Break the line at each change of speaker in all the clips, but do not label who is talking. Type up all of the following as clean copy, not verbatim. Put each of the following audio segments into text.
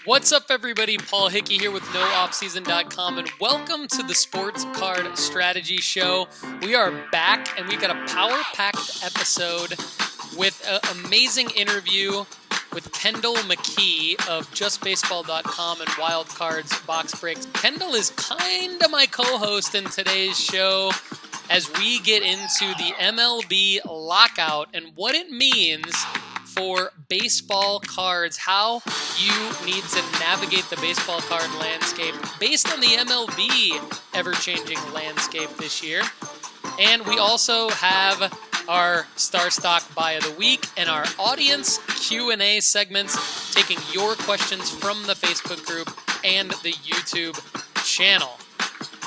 What's up, everybody? Paul Hickey here with NoOffSeason.com, and welcome to the Sports Card Strategy Show. We are back, and we've got a power-packed episode with an amazing interview with Kendall McKee of JustBaseball.com and Wild Cards Box Breaks. Kendall is kind of my co-host in today's show as we get into the MLB Lockout and what it means for baseball cards, how you need to navigate the baseball card landscape based on the MLB ever-changing landscape this year. And we also have our Star Stock Buy of the Week and our audience Q&A segments, taking your questions from the Facebook group and the YouTube channel.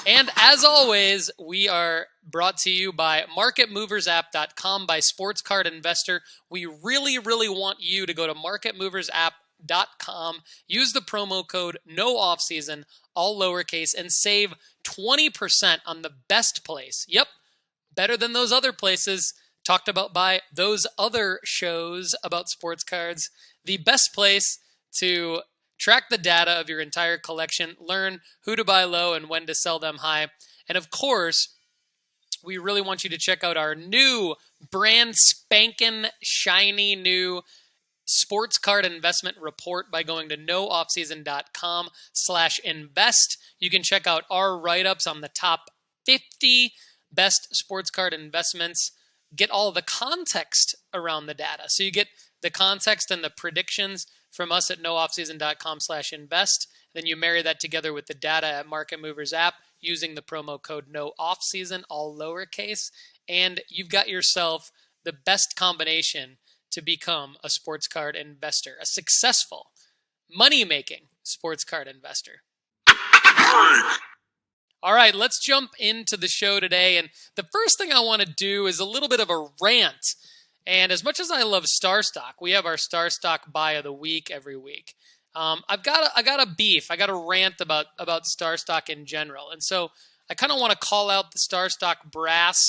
And as always, we are brought to you by MarketMoversApp.com, by Sports Card Investor. We really want you to go to MarketMoversApp.com, use the promo code NOOFFSEASON, all lowercase, and save 20% on the best place. Yep, better than those other places talked about by those other shows about sports cards. The best place to track the data of your entire collection, learn who to buy low and when to sell them high. And of course, we really want you to check out our new brand spanking shiny new sports card investment report by going to nooffseason.com/invest. You can check out our write-ups on the top 50 best sports card investments. Get all the context around the data. So you get the context and the predictions from us at nooffseason.com/invest. Then you marry that together with the data at Market Movers app using the promo code NOOFFSEASON, all lowercase, and you've got yourself the best combination to become a sports card investor, a successful, money-making sports card investor. All right, let's jump into the show today. And the first thing I want to do is a little bit of a rant. And as much as I love Star Stock, we have our Star Stock Buy of the Week every week. I got a beef. I got a rant about Star Stock in general. And so I kind of want to call out the Star Stock brass,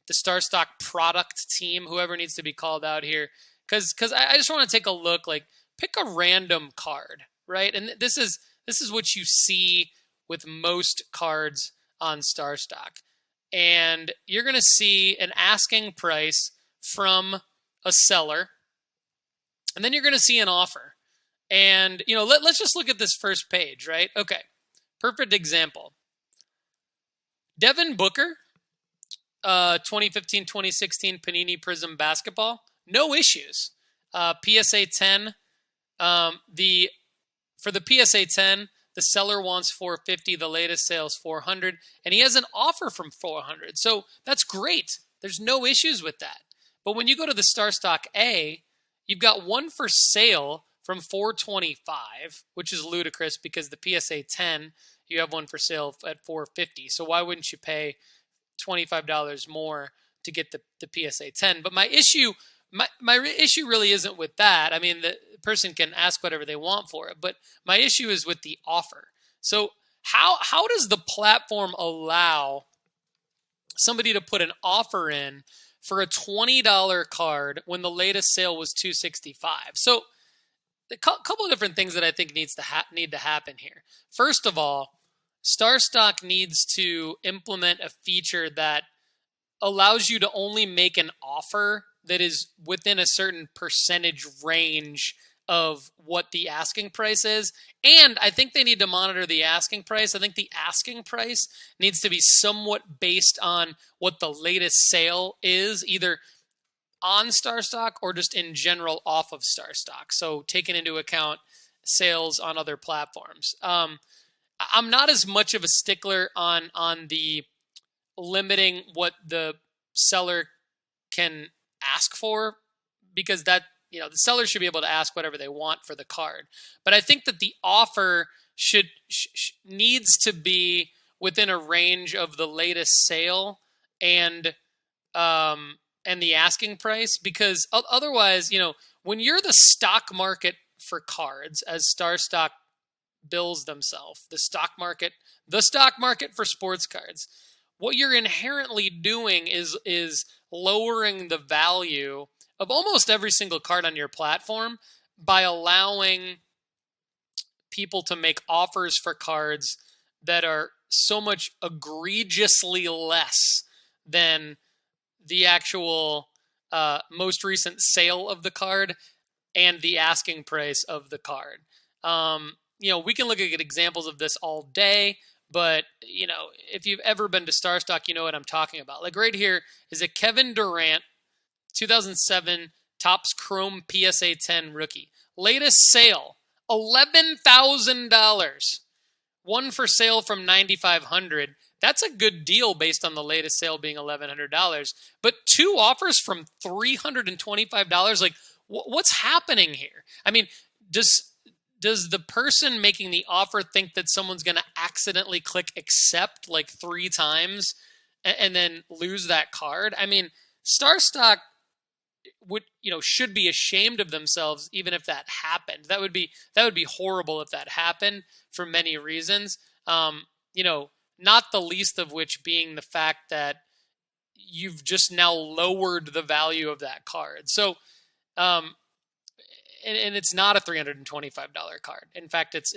the Star Stock product team, whoever needs to be called out here. Because I just want to take a look, like, pick a random card, right? And this is what you see with most cards on Star Stock. And you're going to see an asking price from a seller, and then you're going to see an offer. And, let's just look at this first page, right? Okay, perfect example. Devin Booker, 2015-2016 Panini Prism Basketball, no issues. PSA 10, for the PSA 10, the seller wants $450, the latest sale's $400, and he has an offer from $400. So that's great. There's no issues with that. But when you go to the Star Stock A, you've got one for sale from $425, which is ludicrous because the PSA 10, you have one for sale at $450. So why wouldn't you pay $25 more to get the PSA 10? But my issue really isn't with that. I mean, the person can ask whatever they want for it, but my issue is with the offer. So how does the platform allow somebody to put an offer in for a $20 card when the latest sale was $265? So a couple of different things that I think need to happen here. First of all, Star Stock needs to implement a feature that allows you to only make an offer that is within a certain percentage range of what the asking price is. And I think they need to monitor the asking price. I think the asking price needs to be somewhat based on what the latest sale is, either on Star Stock or just in general off of Star Stock. So taking into account sales on other platforms. I'm not as much of a stickler on the limiting what the seller can ask for, because that, the seller should be able to ask whatever they want for the card. But I think that the offer needs to be within a range of the latest sale and the asking price, because otherwise, when you're the stock market for cards, as Star Stock bills themselves, the stock market for sports cards, what you're inherently doing is lowering the value of almost every single card on your platform by allowing people to make offers for cards that are so much egregiously less than the actual most recent sale of the card and the asking price of the card. We can look at examples of this all day, but, if you've ever been to StarStock, you know what I'm talking about. Like right here is a Kevin Durant 2007 Topps Chrome PSA 10 rookie. Latest sale, $11,000. One for sale from $9,500. That's a good deal based on the latest sale being $1,100. But two offers from $325. Like, what's happening here? I mean, does the person making the offer think that someone's going to accidentally click accept like 3 times and then lose that card? I mean, StarStock should be ashamed of themselves even if that happened. That would be horrible if that happened for many reasons. Not the least of which being the fact that you've just now lowered the value of that card. So, and it's not a $325 card. In fact, it's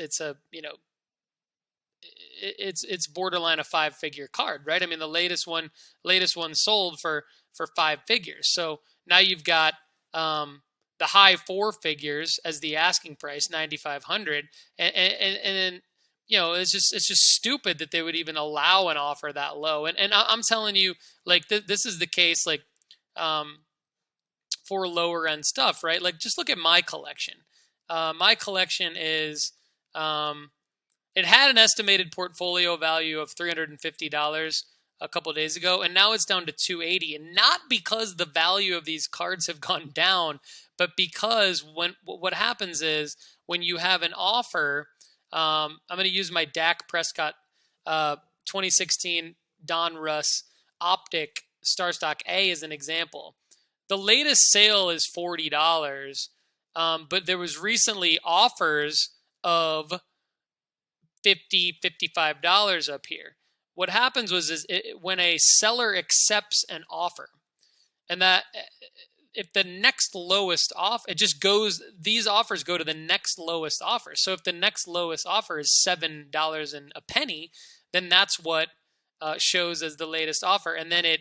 borderline a 5-figure card, right? I mean, the latest one sold for 5 figures. So now you've got the high 4 figures as the asking price, $9,500, and then it's just stupid that they would even allow an offer that low. And I'm telling you, like this is the case, like for lower end stuff, right? Like just look at my collection. My collection is it had an estimated portfolio value of $350 a couple of days ago, and now it's down to $280. And not because the value of these cards have gone down, but because what happens is when you have an offer. I'm going to use my Dak Prescott 2016 Don Russ Optic StarStock A as an example. The latest sale is $40, but there was recently offers of $50, $55 up here. What happens when a seller accepts an offer, and that if the next lowest offer, these offers go to the next lowest offer. So if the next lowest offer is $7 and a penny, then that's what shows as the latest offer. And then it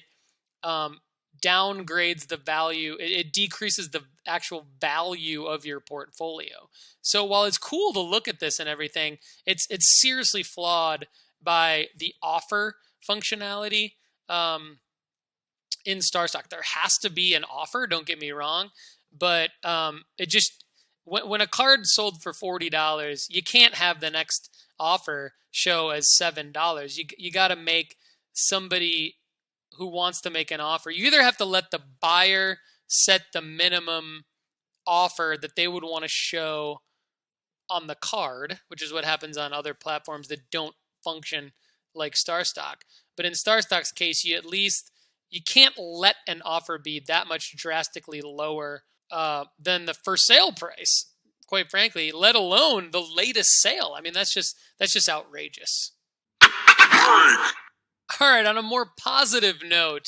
downgrades the value. It decreases the actual value of your portfolio. So while it's cool to look at this and everything, it's seriously flawed by the offer functionality. In StarStock, there has to be an offer. Don't get me wrong, but it just when a card sold for $40, you can't have the next offer show as $7. You got to make somebody who wants to make an offer. You either have to let the buyer set the minimum offer that they would want to show on the card, which is what happens on other platforms that don't function like StarStock. But in StarStock's case, you can't let an offer be that much drastically lower than the for sale price, quite frankly, let alone the latest sale. I mean, that's just outrageous. All right, on a more positive note,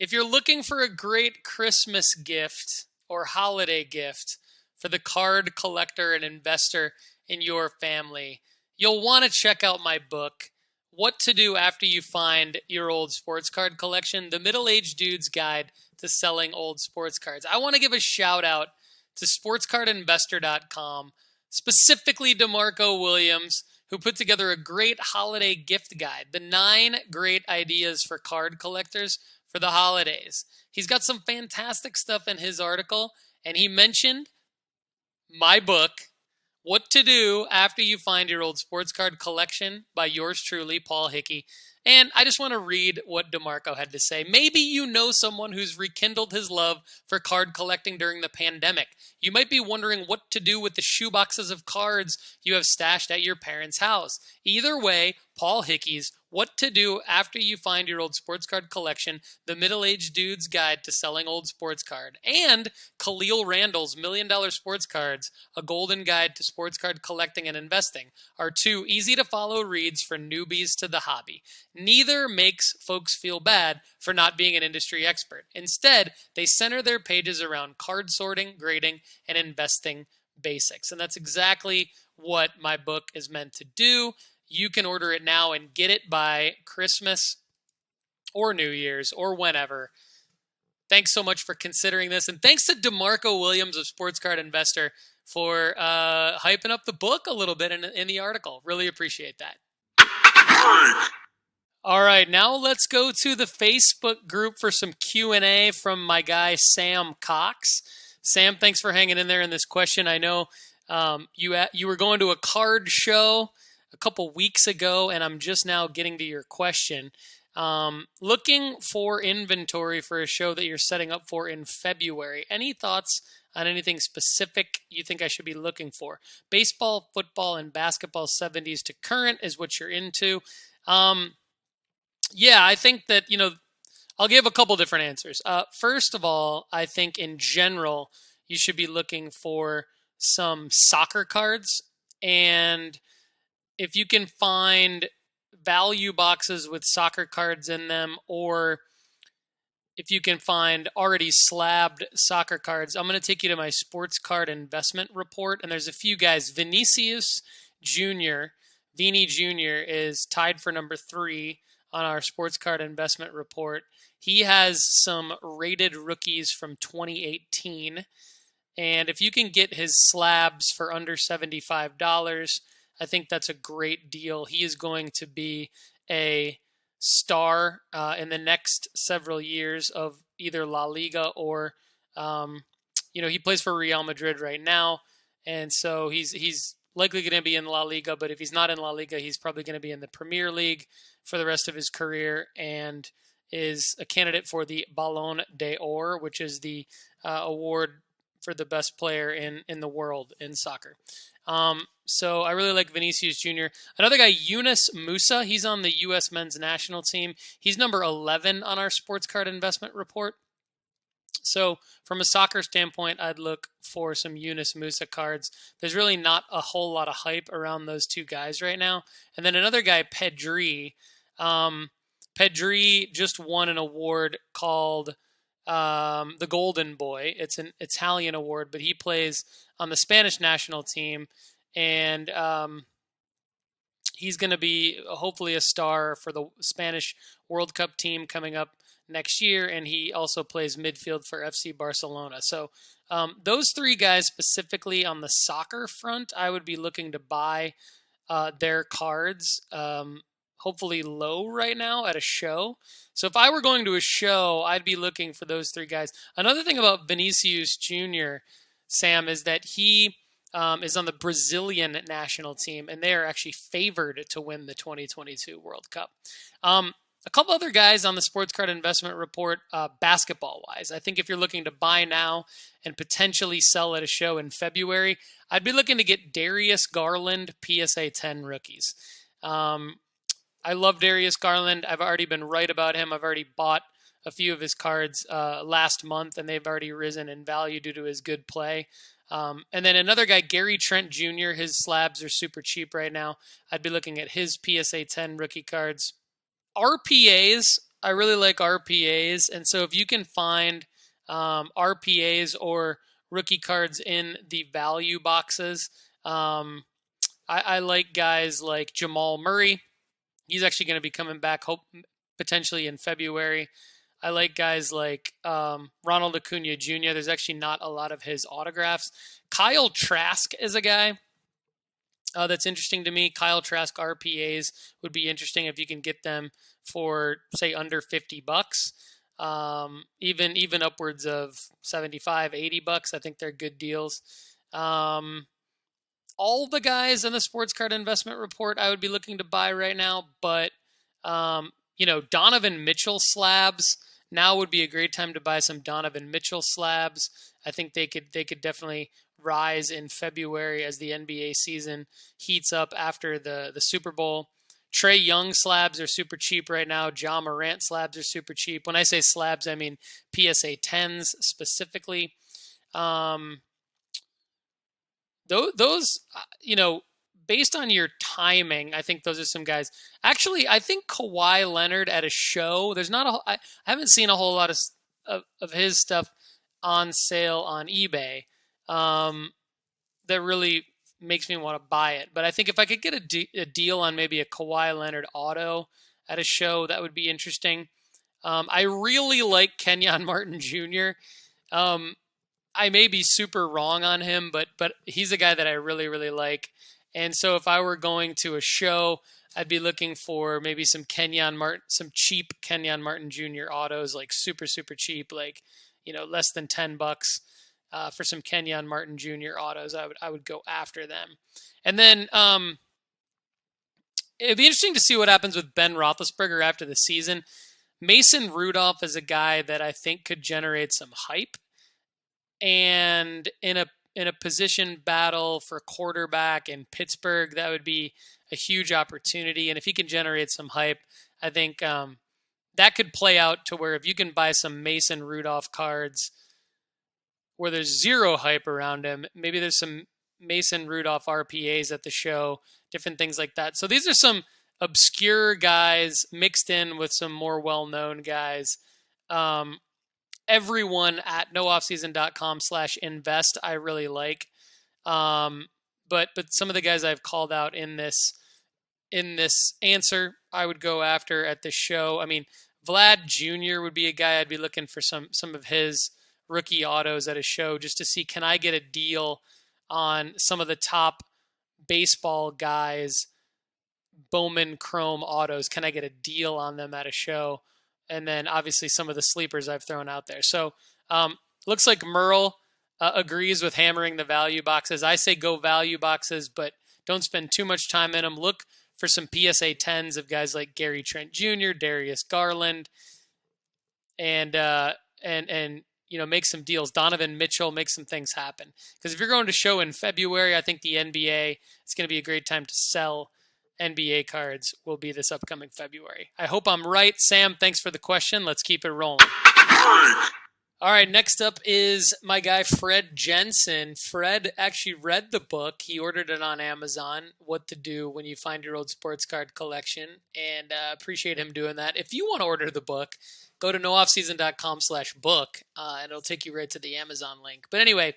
if you're looking for a great Christmas gift or holiday gift for the card collector and investor in your family, you'll want to check out my book, What to Do After You Find Your Old Sports Card Collection, The Middle-Aged Dude's Guide to Selling Old Sports Cards. I want to give a shout out to sportscardinvestor.com, specifically DeMarco Williams, who put together a great holiday gift guide, the 9 great ideas for card collectors for the holidays. He's got some fantastic stuff in his article, and he mentioned my book, What to Do After You Find Your Old Sports Card Collection by yours truly, Paul Hickey. And I just want to read what DeMarco had to say. Maybe you know someone who's rekindled his love for card collecting during the pandemic. You might be wondering what to do with the shoeboxes of cards you have stashed at your parents' house. Either way, Paul Hickey's What to Do After You Find Your Old Sports Card Collection, The Middle-Aged Dude's Guide to Selling Old Sports Card, and Khalil Randall's $1 Million Sports Cards, A Golden Guide to Sports Card Collecting and Investing, are 2 easy-to-follow reads for newbies to the hobby. Neither makes folks feel bad for not being an industry expert. Instead, they center their pages around card sorting, grading, and investing basics. And that's exactly what my book is meant to do. You can order it now and get it by Christmas or New Year's or whenever. Thanks so much for considering this. And thanks to DeMarco Williams of Sports Card Investor for hyping up the book a little bit in the article. Really appreciate that. All right, now let's go to the Facebook group for some Q&A from my guy, Sam Cox. Sam, thanks for hanging in there in this question. I know you were going to a card show a couple weeks ago, and I'm just now getting to your question. Looking for inventory for a show that you're setting up for in February. Any thoughts on anything specific you think I should be looking for? Baseball, football, and basketball 70s to current is what you're into. Yeah, I think that, I'll give a couple different answers. First of all, I think in general, you should be looking for some soccer cards. And if you can find value boxes with soccer cards in them, or if you can find already slabbed soccer cards, I'm going to take you to my sports card investment report. And there's a few guys. Vinicius Jr., Vini Jr. is tied for number 3 on our sports card investment report. He has some rated rookies from 2018. And if you can get his slabs for under $75, I think that's a great deal. He is going to be a star in the next several years of either La Liga or, he plays for Real Madrid right now. And so he's likely going to be in La Liga, but if he's not in La Liga, he's probably going to be in the Premier League for the rest of his career, and is a candidate for the Ballon d'Or, which is the award for the best player in the world in soccer. So I really like Vinicius Jr. Another guy, Yunus Musa, he's on the U.S. men's national team. He's number 11 on our sports card investment report. So from a soccer standpoint, I'd look for some Yunus Musa cards. There's really not a whole lot of hype around those two guys right now. And then another guy, Pedri. Pedri just won an award called the Golden Boy. It's an Italian award, but he plays on the Spanish national team. And he's going to be hopefully a star for the Spanish World Cup team coming up next year, and he also plays midfield for FC Barcelona. So those 3 guys specifically on the soccer front, I would be looking to buy their cards, hopefully low right now at a show. So if I were going to a show, I'd be looking for those 3 guys. Another thing about Vinicius Jr., Sam, is that he is on the Brazilian national team, and they are actually favored to win the 2022 World Cup. A couple other guys on the sports card investment report, basketball-wise. I think if you're looking to buy now and potentially sell at a show in February, I'd be looking to get Darius Garland PSA 10 rookies. I love Darius Garland. I've already been right about him. I've already bought a few of his cards last month, and they've already risen in value due to his good play. And then another guy, Gary Trent Jr., his slabs are super cheap right now. I'd be looking at his PSA 10 rookie cards. RPAs, I really like RPAs, and so if you can find RPAs or rookie cards in the value boxes, I like guys like Jamal Murray. He's actually going to be coming back potentially in February. I like guys like Ronald Acuna Jr. There's actually not a lot of his autographs. Kyle Trask is a guy that's interesting to me. Kyle Trask RPAs would be interesting if you can get them for, say, under $50. Even upwards of $75, $80. I think they're good deals. All the guys in the sports card investment report I would be looking to buy right now, but Donovan Mitchell slabs, now would be a great time to buy some Donovan Mitchell slabs. I think they could definitely rise in February as the NBA season heats up after the Super Bowl. Trae Young slabs are super cheap right now. Ja Morant slabs are super cheap. When I say slabs, I mean PSA 10s specifically. Those, based on your timing, I think those are some guys. Actually, I think Kawhi Leonard at a show, I haven't seen a whole lot of his stuff on sale on eBay. that really makes me want to buy it. But I think if I could get a deal on maybe a Kawhi Leonard auto at a show, that would be interesting. I really like Kenyon Martin Jr. I may be super wrong on him, but he's a guy that I really, really like. And so if I were going to a show, I'd be looking for maybe some cheap Kenyon Martin Jr. autos, like super, super cheap, like, less than $10 for some Kenyon Martin Jr. autos. I would go after them. And then it'd be interesting to see what happens with Ben Roethlisberger after the season. Mason Rudolph is a guy that I think could generate some hype. And in a position battle for quarterback in Pittsburgh, that would be a huge opportunity. And if he can generate some hype, I think that could play out to where if you can buy some Mason Rudolph cards where there's zero hype around him, maybe there's some Mason Rudolph RPAs at the show, different things like that. So these are some obscure guys mixed in with some more well-known guys. Everyone at nooffseason.com/invest I really like. But some of the guys I've called out in this answer, I would go after at the show. I mean, Vlad Jr. would be a guy I'd be looking for some of his rookie autos at a show just to see, can I get a deal on some of the top baseball guys, Bowman Chrome autos? Can I get a deal on them at a show? And then obviously some of the sleepers I've thrown out there. So looks like Merle agrees with hammering the value boxes. I say go value boxes, but don't spend too much time in them. Look for some PSA 10s of guys like Gary Trent Jr., Darius Garland, and make some deals. Donovan Mitchell, make some things happen. Because if you're going to show in February, I think the NBA, it's going to be a great time to sell NBA cards will be this upcoming February. I hope I'm right. Sam, thanks for the question. Let's keep it rolling. All right, next up is my guy Fred Jensen. Fred actually read the book. He ordered it on Amazon, What to Do When You Find Your Old Sports Card Collection, and appreciate him doing that. If you want to order the book, go to nooffseason.com/book, and it'll take you right to the Amazon link. But anyway,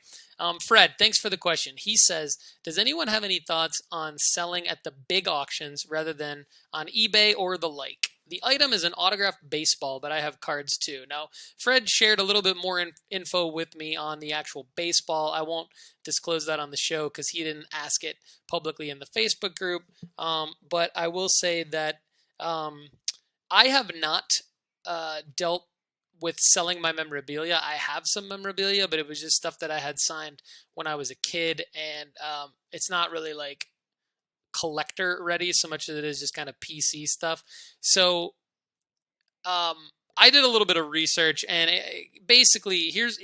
Fred, thanks for the question. He says, does anyone have any thoughts on selling at the big auctions rather than on eBay or the like? The item is an autographed baseball, but I have cards too. Now, Fred shared a little bit more info with me on the actual baseball. I won't disclose that on the show because he didn't ask it publicly in the Facebook group. But I will say that I have not dealt with selling my memorabilia. I have some memorabilia, but it was just stuff that I had signed when I was a kid, and it's not really like collector ready so much as it is just kind of PC stuff. So I did a little bit of research, and basically here's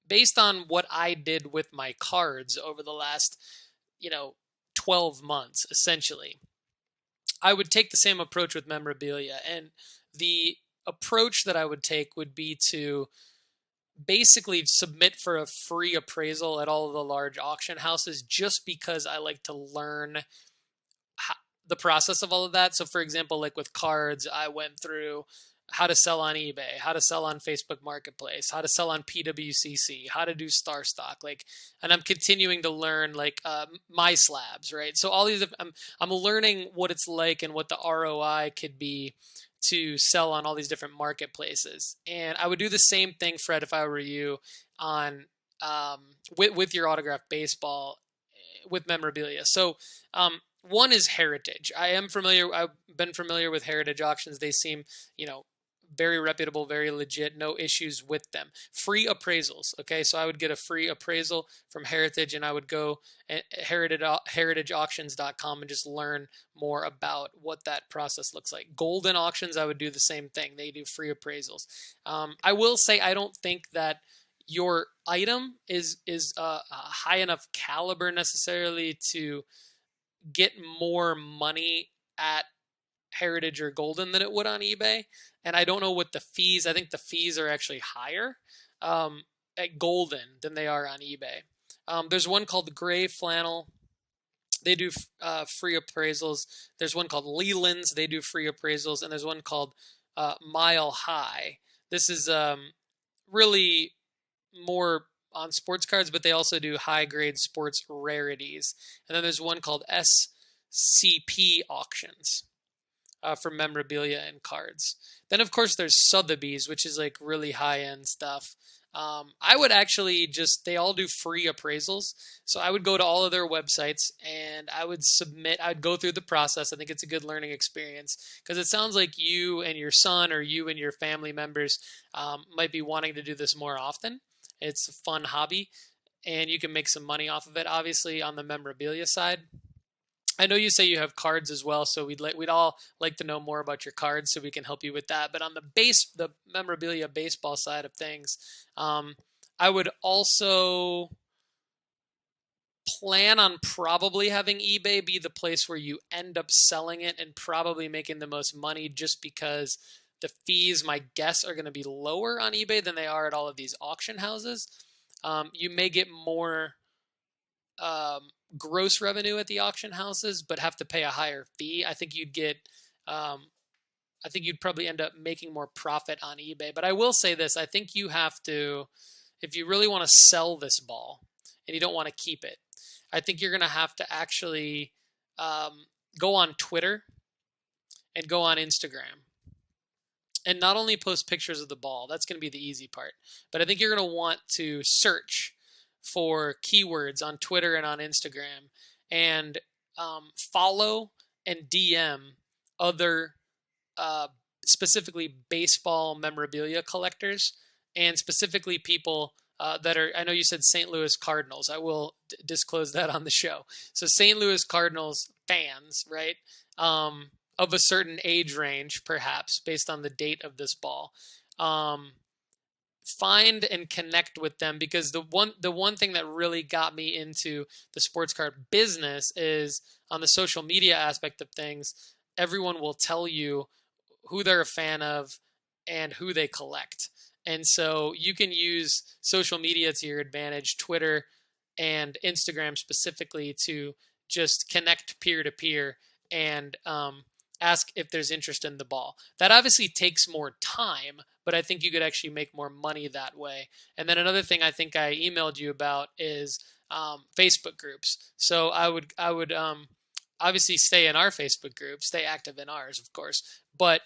based on what I did with my cards over the last 12 months essentially. I would take the same approach with memorabilia, and the approach that I would take would be to basically submit for a free appraisal at all of the large auction houses, just because I like to learn the process of all of that. So for example, like with cards, I went through how to sell on eBay, how to sell on Facebook Marketplace, how to sell on PWCC, how to do star stock, and I'm continuing to learn my slabs, right? So all these, I'm learning what it's like and what the ROI could be to sell on all these different marketplaces. And I would do the same thing, Fred, if I were you, on with your autographed baseball with memorabilia. So one is Heritage. I've been familiar with Heritage auctions. They seem, very reputable, very legit, no issues with them. Free appraisals. Okay, so I would get a free appraisal from Heritage, and I would go at heritageauctions.com and just learn more about what that process looks like. Golden Auctions, I would do the same thing. They do free appraisals. I will say I don't think that your item is a high enough caliber necessarily to get more money at Heritage or Golden than it would on eBay. And I don't know what the fees, I think the fees are actually higher at Golden than they are on eBay. There's one called the Gray Flannel. They do free appraisals. There's one called Leland's. They do free appraisals. And there's one called Mile High. This is really more on sports cards, but they also do high grade sports rarities. And then there's one called SCP auctions for memorabilia and cards. Then of course there's Sotheby's, which is like really high end stuff. I would actually they all do free appraisals. So I would go to all of their websites and I would go through the process. I think it's a good learning experience because it sounds like you and your son or you and your family members might be wanting to do this more often. It's a fun hobby and you can make some money off of it, obviously, on the memorabilia side. I know you say you have cards as well, so we'd all like to know more about your cards so we can help you with that. But on the memorabilia baseball side of things, I would also plan on probably having eBay be the place where you end up selling it and probably making the most money, just because the fees, my guess, are going to be lower on eBay than they are at all of these auction houses. You may get more gross revenue at the auction houses, but have to pay a higher fee. I think you'd probably end up making more profit on eBay. But I will say this, I think you have to, if you really want to sell this ball and you don't want to keep it, I think you're going to have to actually go on Twitter and go on Instagram. And not only post pictures of the ball, that's going to be the easy part, but I think you're going to want to search for keywords on Twitter and on Instagram and follow and DM other specifically baseball memorabilia collectors, and specifically people that are, I know you said St. Louis Cardinals. I will disclose that on the show. So St. Louis Cardinals fans, right? Of a certain age range, perhaps, based on the date of this ball. Find and connect with them, because the one thing that really got me into the sports card business is on the social media aspect of things. Everyone will tell you who they're a fan of and who they collect. And so you can use social media to your advantage, Twitter and Instagram specifically, to just connect peer to peer and ask if there's interest in the ball. That obviously takes more time, but I think you could actually make more money that way. And then another thing I think I emailed you about is Facebook groups. So I would obviously stay in our Facebook group, stay active in ours, of course, but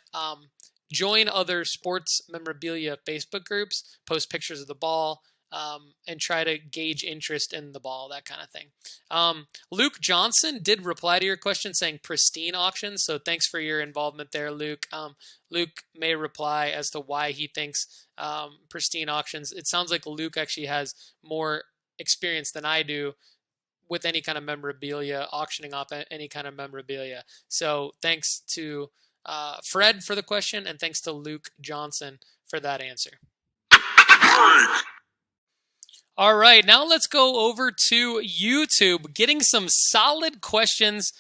join other sports memorabilia Facebook groups, post pictures of the ball, and try to gauge interest in the ball, that kind of thing. Luke Johnson did reply to your question saying pristine auctions, so thanks for your involvement there, Luke. Luke may reply as to why he thinks pristine auctions. It sounds like Luke actually has more experience than I do with any kind of memorabilia, auctioning off any kind of memorabilia. So thanks to Fred for the question, and thanks to Luke Johnson for that answer. All right, now let's go over to YouTube, getting some solid questions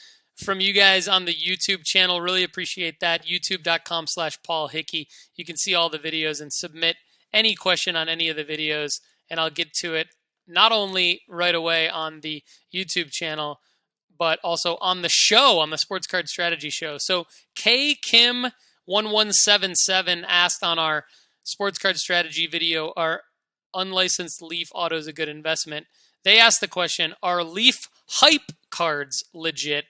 from you guys on the YouTube channel. Really appreciate that. YouTube.com/Paul Hickey. You can see all the videos and submit any question on any of the videos, and I'll get to it not only right away on the YouTube channel, but also on the show, on the Sports Card Strategy Show. So K Kim 1177 asked on our Sports Card Strategy video, are unlicensed Leaf autos a good investment? They asked the question, are Leaf hype cards legit?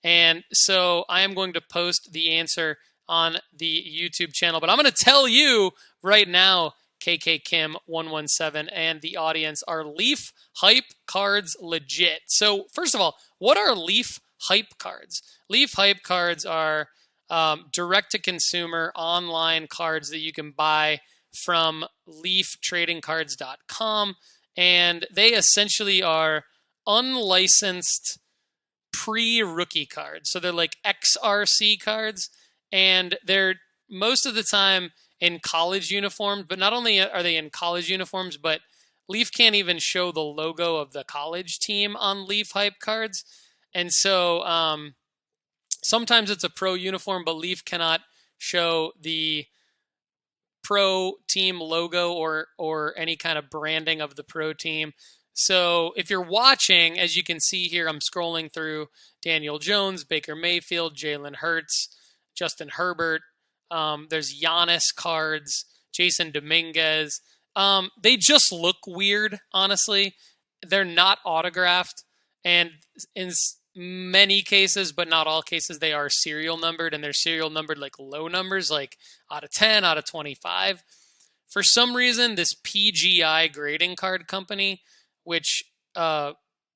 And so I am going to post the answer on the YouTube channel, but I'm going to tell you right now, KK Kim 117 and the audience, are Leaf hype cards legit? So first of all, what are Leaf hype cards? Leaf hype cards are direct-to-consumer online cards that you can buy from leaftradingcards.com, and they essentially are unlicensed pre-rookie cards. So they're like XRC cards, and they're most of the time in college uniforms, but not only are they in college uniforms, but Leaf can't even show the logo of the college team on Leaf hype cards. And so sometimes it's a pro uniform, but Leaf cannot show the pro team logo or any kind of branding of the pro team. So if you're watching, as you can see here, I'm scrolling through Daniel Jones, Baker Mayfield, Jalen Hurts, Justin Herbert. There's Giannis cards, Jason Dominguez. They just look weird, honestly. They're not autographed, and in many cases, but not all cases, they are serial numbered, and they're serial numbered like low numbers, like out of 10, out of 25. For some reason, this PGI grading card company, which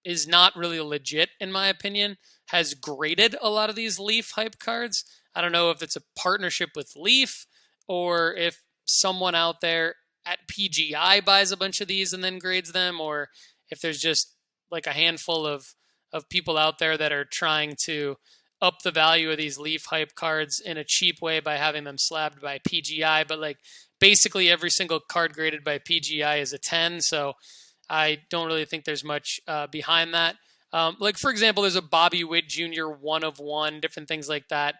is not really legit in my opinion, has graded a lot of these Leaf hype cards. I don't know if it's a partnership with Leaf or if someone out there at PGI buys a bunch of these and then grades them, or if there's just like a handful of people out there that are trying to up the value of these Leaf hype cards in a cheap way by having them slabbed by PGI. But like basically every single card graded by PGI is a 10, so I don't really think there's much behind that. Like, for example, there's a Bobby Witt Jr. 1/1, different things like that.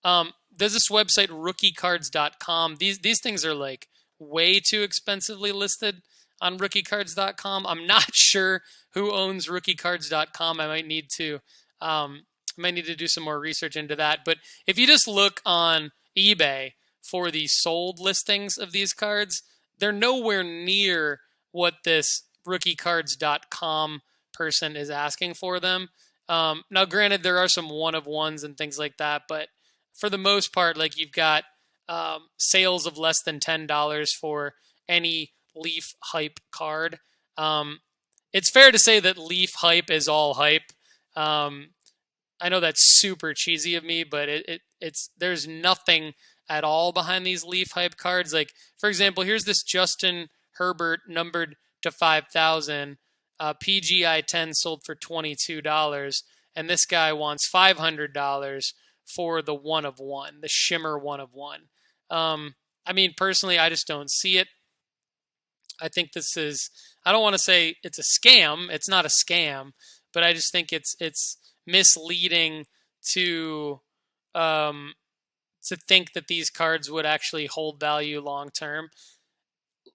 There's this website, rookiecards.com. These things are like way too expensively listed on rookiecards.com. I'm not sure who owns rookiecards.com. I might need to do some more research into that. But if you just look on eBay for the sold listings of these cards, they're nowhere near what this rookiecards.com person is asking for them. Now, granted, there are some 1/1s and things like that, but for the most part, like you've got sales of less than $10 for any Leaf hype card. It's fair to say that Leaf hype is all hype. I know that's super cheesy of me, but it's there's nothing at all behind these Leaf hype cards. Like, for example, here's this Justin Herbert numbered to 5,000. PGI 10 sold for $22, and this guy wants $500 for the 1/1, the Shimmer 1/1. I mean, personally, I just don't see it. I think this is, I don't want to say it's a scam. It's not a scam, but I just think it's misleading to think that these cards would actually hold value long term.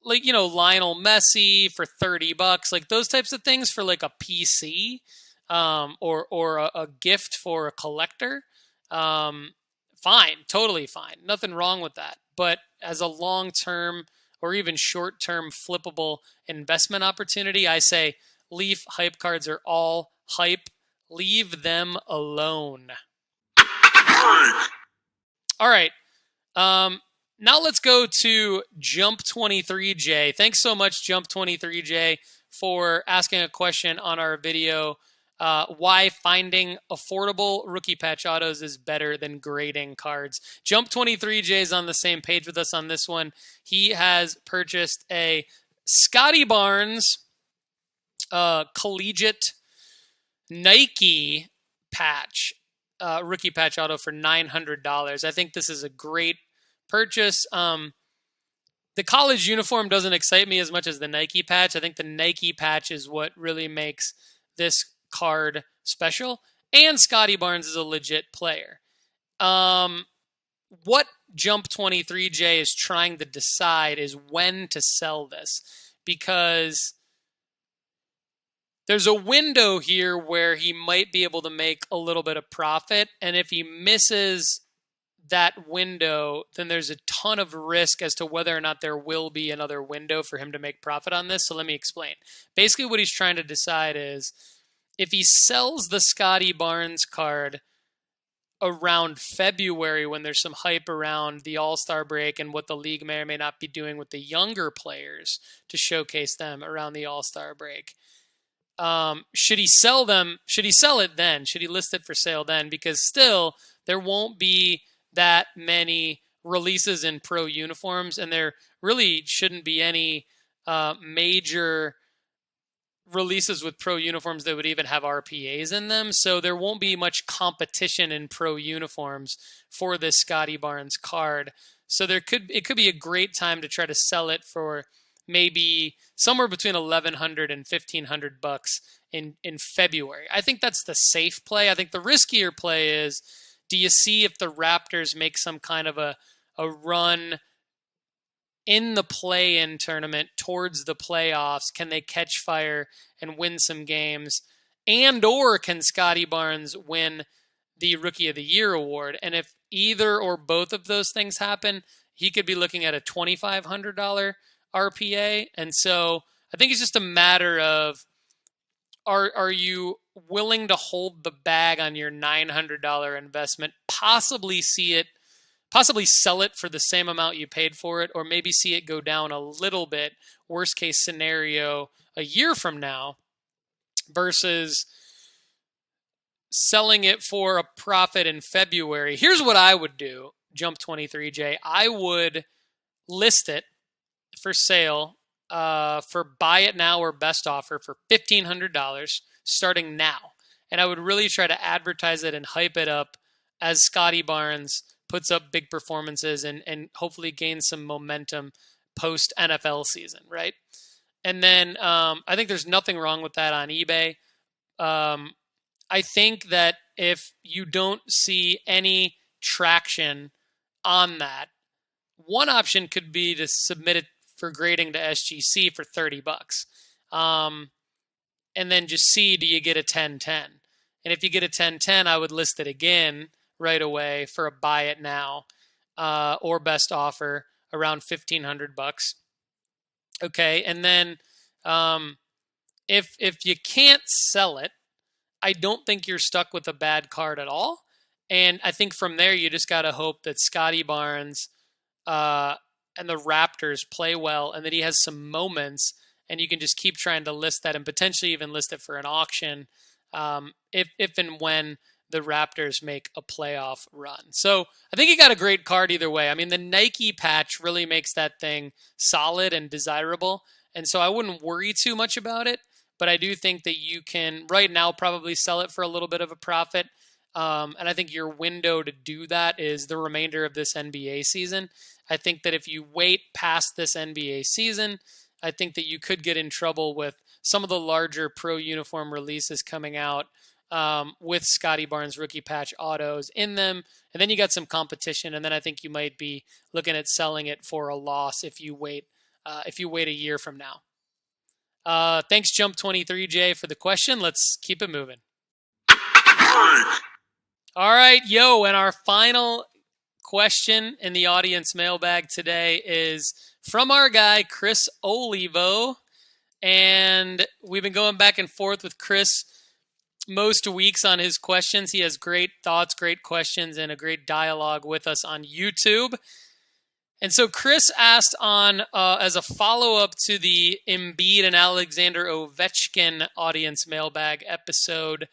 Like, you know, Lionel Messi for $30, like those types of things for like a PC, or a gift for a collector. Fine, totally fine. Nothing wrong with that. But as a long-term or even short-term flippable investment opportunity, I say Leaf hype cards are all hype. Leave them alone. All right. Now let's go to Jump23J. Thanks so much, Jump23J, for asking a question on our video, why finding affordable rookie patch autos is better than grading cards. Jump23J is on the same page with us on this one. He has purchased a Scotty Barnes collegiate Nike patch, rookie patch auto for $900. I think this is a great purchase. The college uniform doesn't excite me as much as the Nike patch. I think the Nike patch is what really makes this card special, and Scotty Barnes is a legit player. What Jump23J is trying to decide is when to sell this, because there's a window here where he might be able to make a little bit of profit, and if he misses that window, then there's a ton of risk as to whether or not there will be another window for him to make profit on this. So let me explain. Basically, what he's trying to decide is if he sells the Scotty Barnes card around February, when there's some hype around the All-Star break and what the league may or may not be doing with the younger players to showcase them around the All-Star break, should he sell them? Should he sell it then? Should he list it for sale then? Because still, there won't be that many releases in pro uniforms, and there really shouldn't be any major releases with pro uniforms that would even have RPAs in them. So there won't be much competition in pro uniforms for this Scotty Barnes card. So it could be a great time to try to sell it for maybe somewhere between $1,100 and $1,500 in February. I think that's the safe play. I think the riskier play is, do you see if the Raptors make some kind of a run in the play-in tournament towards the playoffs? Can they catch fire and win some games? And or can Scotty Barnes win the Rookie of the Year award? And if either or both of those things happen, he could be looking at a $2,500 RPA. And so I think it's just a matter of, are you willing to hold the bag on your $900 investment, possibly sell it for the same amount you paid for it, or maybe see it go down a little bit, worst case scenario, a year from now, versus selling it for a profit in February. Here's what I would do, Jump 23J. I would list it for sale for buy it now or best offer for $1,500 starting now. And I would really try to advertise it and hype it up as Scotty Barnes puts up big performances and hopefully gains some momentum post NFL season, right? And then I think there's nothing wrong with that on eBay. I think that if you don't see any traction on that, one option could be to submit it for grading to SGC for $30. And then just see, do you get a 10-10? And if you get a 10-10, I would list it again right away for a buy it now or best offer around $1,500. Okay, and then if you can't sell it, I don't think you're stuck with a bad card at all. And I think from there, you just got to hope that Scotty Barnes and the Raptors play well and that he has some moments, and you can just keep trying to list that and potentially even list it for an auction if and when the Raptors make a playoff run. So I think you got a great card either way. I mean, the Nike patch really makes that thing solid and desirable. And so I wouldn't worry too much about it. But I do think that you can right now probably sell it for a little bit of a profit. And I think your window to do that is the remainder of this NBA season. I think that if you wait past this NBA season, I think that you could get in trouble with some of the larger pro uniform releases coming out with Scotty Barnes rookie patch autos in them. And then you got some competition. And then I think you might be looking at selling it for a loss if you wait a year from now. Thanks, Jump23J, for the question. Let's keep it moving. All right, and our final question in the audience mailbag today is from our guy, Chris Olivo. And we've been going back and forth with Chris most weeks on his questions. He has great thoughts, great questions, and a great dialogue with us on YouTube. And so Chris asked on as a follow-up to the Embiid and Alexander Ovechkin audience mailbag episode,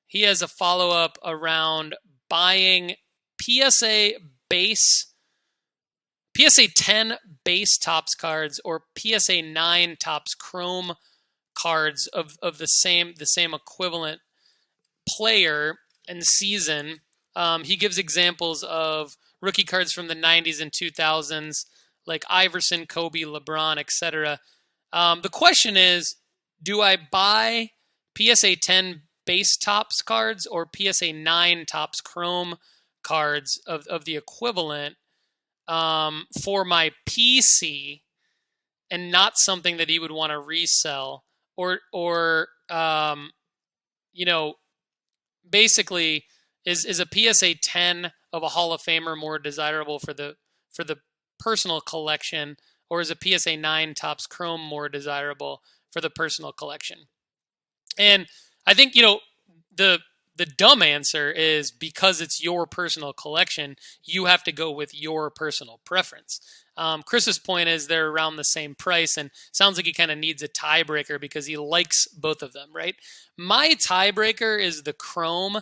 he has a follow-up around buying PSA 10 base Topps cards or PSA 9 Topps Chrome cards of the same equivalent player and season. He gives examples of rookie cards from the 90s and 2000s, like Iverson, Kobe, LeBron, etc. The question is, do I buy PSA 10 base Topps cards or PSA 9 Topps Chrome cards of the equivalent for my PC and not something that he would want to resell? Or basically, is a PSA 10 of a Hall of Famer more desirable for the personal collection, or is a PSA 9 Topps Chrome more desirable for the personal collection? And I think, the dumb answer is because it's your personal collection, you have to go with your personal preference. Chris's point is they're around the same price, and sounds like he kind of needs a tiebreaker because he likes both of them, right? My tiebreaker is the Chrome.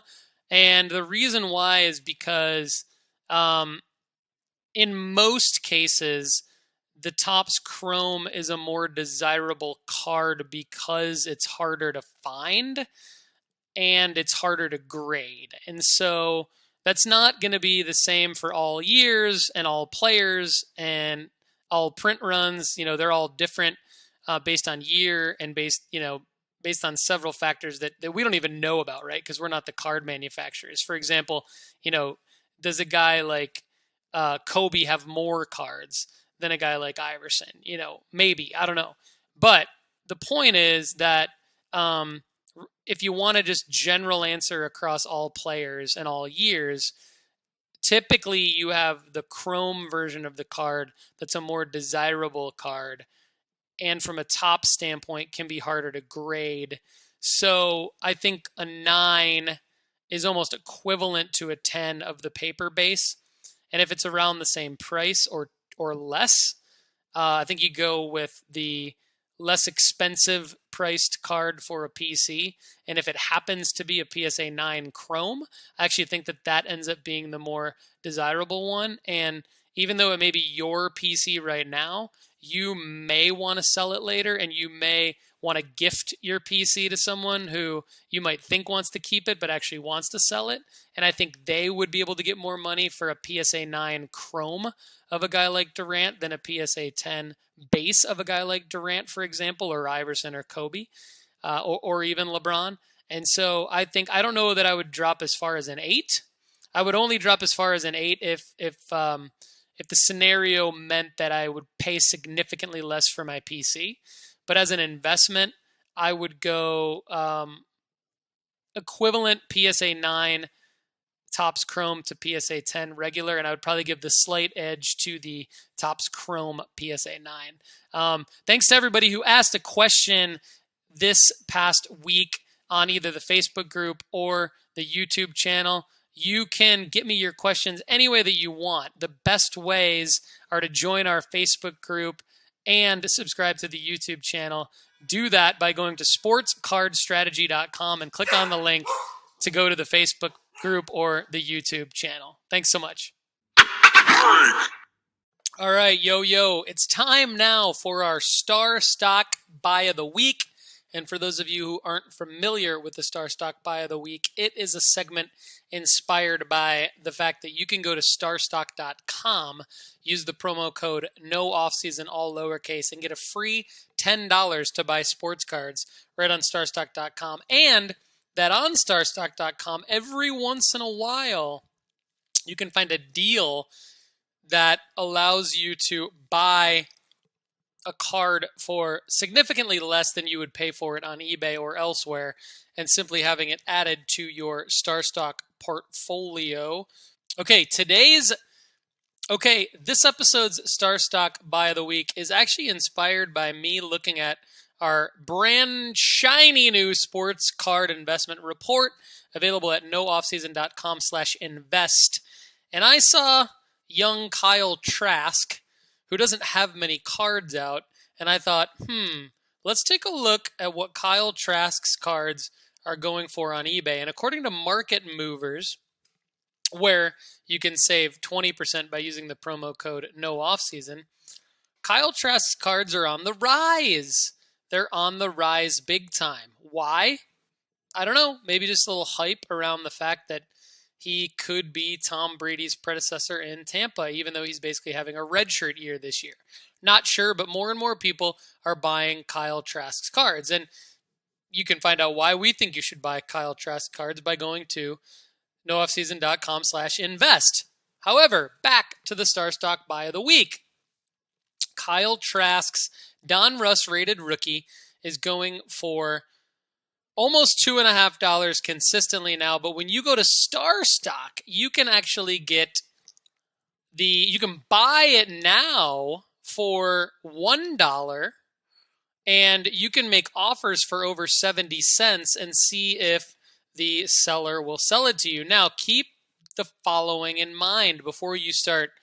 And the reason why is because in most cases, the Topps Chrome is a more desirable card because it's harder to find and it's harder to grade. And so that's not going to be the same for all years and all players and all print runs. They're all different based on year and based on several factors that we don't even know about, right? Because we're not the card manufacturers. For example, does a guy like Kobe have more cards than a guy like Iverson? Maybe, I don't know. But the point is that if you want to just general answer across all players and all years, typically you have the Chrome version of the card that's a more desirable card and from a top standpoint can be harder to grade. So I think a 9 is almost equivalent to a 10 of the paper base. And if it's around the same price or less, I think you go with the less expensive priced card for a PC. And if it happens to be a PSA 9 Chrome, I actually think that ends up being the more desirable one. And even though it may be your PC right now, you may want to sell it later, and you may want to gift your PC to someone who you might think wants to keep it but actually wants to sell it. And I think they would be able to get more money for a PSA 9 Chrome of a guy like Durant than a PSA 10 base of a guy like Durant, for example, or Iverson or Kobe, or even LeBron. And so I don't know that I would drop as far as an 8. I would only drop as far as an 8 if the scenario meant that I would pay significantly less for my PC. But as an investment, I would go equivalent PSA 9 Topps Chrome to PSA 10 regular, and I would probably give the slight edge to the Topps Chrome PSA 9. Thanks to everybody who asked a question this past week on either the Facebook group or the YouTube channel. You can get me your questions any way that you want. The best ways are to join our Facebook group and subscribe to the YouTube channel. Do that by going to sportscardstrategy.com and click on the link to go to the Facebook group or the YouTube channel. Thanks so much. All right, it's time now for our Star Stock Buy of the Week. And for those of you who aren't familiar with the Star Stock Buy of the Week, it is a segment inspired by the fact that you can go to starstock.com, use the promo code NOOFFSEASON, all lowercase, and get a free $10 to buy sports cards right on starstock.com. And that on starstock.com, every once in a while, you can find a deal that allows you to buy a card for significantly less than you would pay for it on eBay or elsewhere, and simply having it added to your Star Stock portfolio. This episode's Star Stock Buy of the Week is actually inspired by me looking at our brand shiny new sports card investment report available at nooffseason.com/invest. And I saw young Kyle Trask, who doesn't have many cards out, and I thought, let's take a look at what Kyle Trask's cards are going for on eBay. And according to Market Movers, where you can save 20% by using the promo code NOOFFSEASON, Kyle Trask's cards are on the rise. They're on the rise big time. Why? I don't know. Maybe just a little hype around the fact that he could be Tom Brady's predecessor in Tampa, even though he's basically having a redshirt year this year. Not sure, but more and more people are buying Kyle Trask's cards. And you can find out why we think you should buy Kyle Trask cards by going to nooffseason.com/invest. However, back to the Star Stock Buy of the Week. Kyle Trask's Don Russ rated rookie is going for almost $2.50 consistently now, but when you go to Star Stock, you can actually you can buy it now for $1, and you can make offers for over 70 cents and see if the seller will sell it to you. Now, keep the following in mind before you start,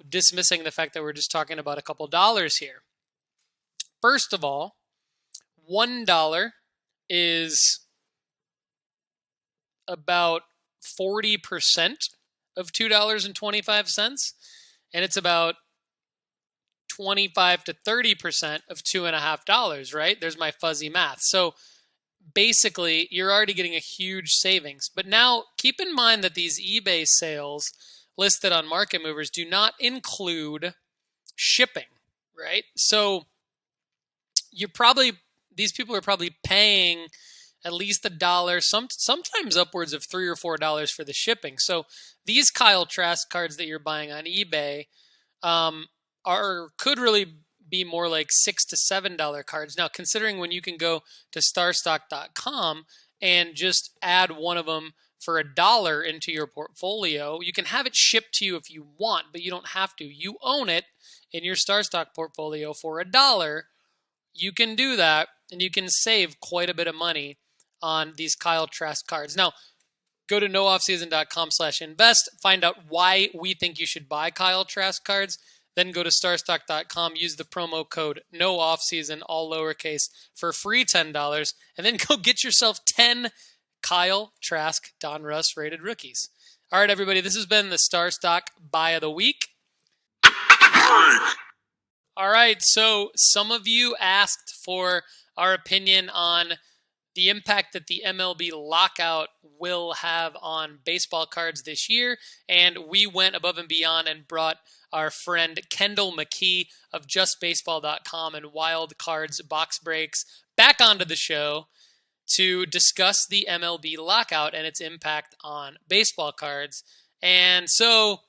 dismissing the fact that we're just talking about a couple dollars here. First of all, $1 is about 40% of $2.25, and it's about 25 to 30% of $2.50, right? There's my fuzzy math. So basically, you're already getting a huge savings. But now keep in mind that these eBay sales listed on Market Movers do not include shipping, right? So these people are probably paying at least $1, sometimes upwards of $3 or $4 for the shipping. So these Kyle Trask cards that you're buying on eBay could really be more like $6 to $7 cards. Now, considering when you can go to starstock.com and just add one of them for $1 into your portfolio, you can have it shipped to you if you want, but you don't have to. You own it in your star stock portfolio for $1, you can do that and you can save quite a bit of money on these Kyle Trask cards. Now, go to nooffseason.com/invest, find out why we think you should buy Kyle Trask cards. Then go to starstock.com, use the promo code NOOFFSEASON, all lowercase, for free $10, and then go get yourself 10 Kyle Trask Donruss rated rookies. All right, everybody, this has been the Star Stock Buy of the Week. All right, so some of you asked for our opinion on the impact that the MLB lockout will have on baseball cards this year, and we went above and beyond and brought our friend Kendall McKee of JustBaseball.com and Wild Cards Box Breaks back onto the show to discuss the MLB lockout and its impact on baseball cards. And so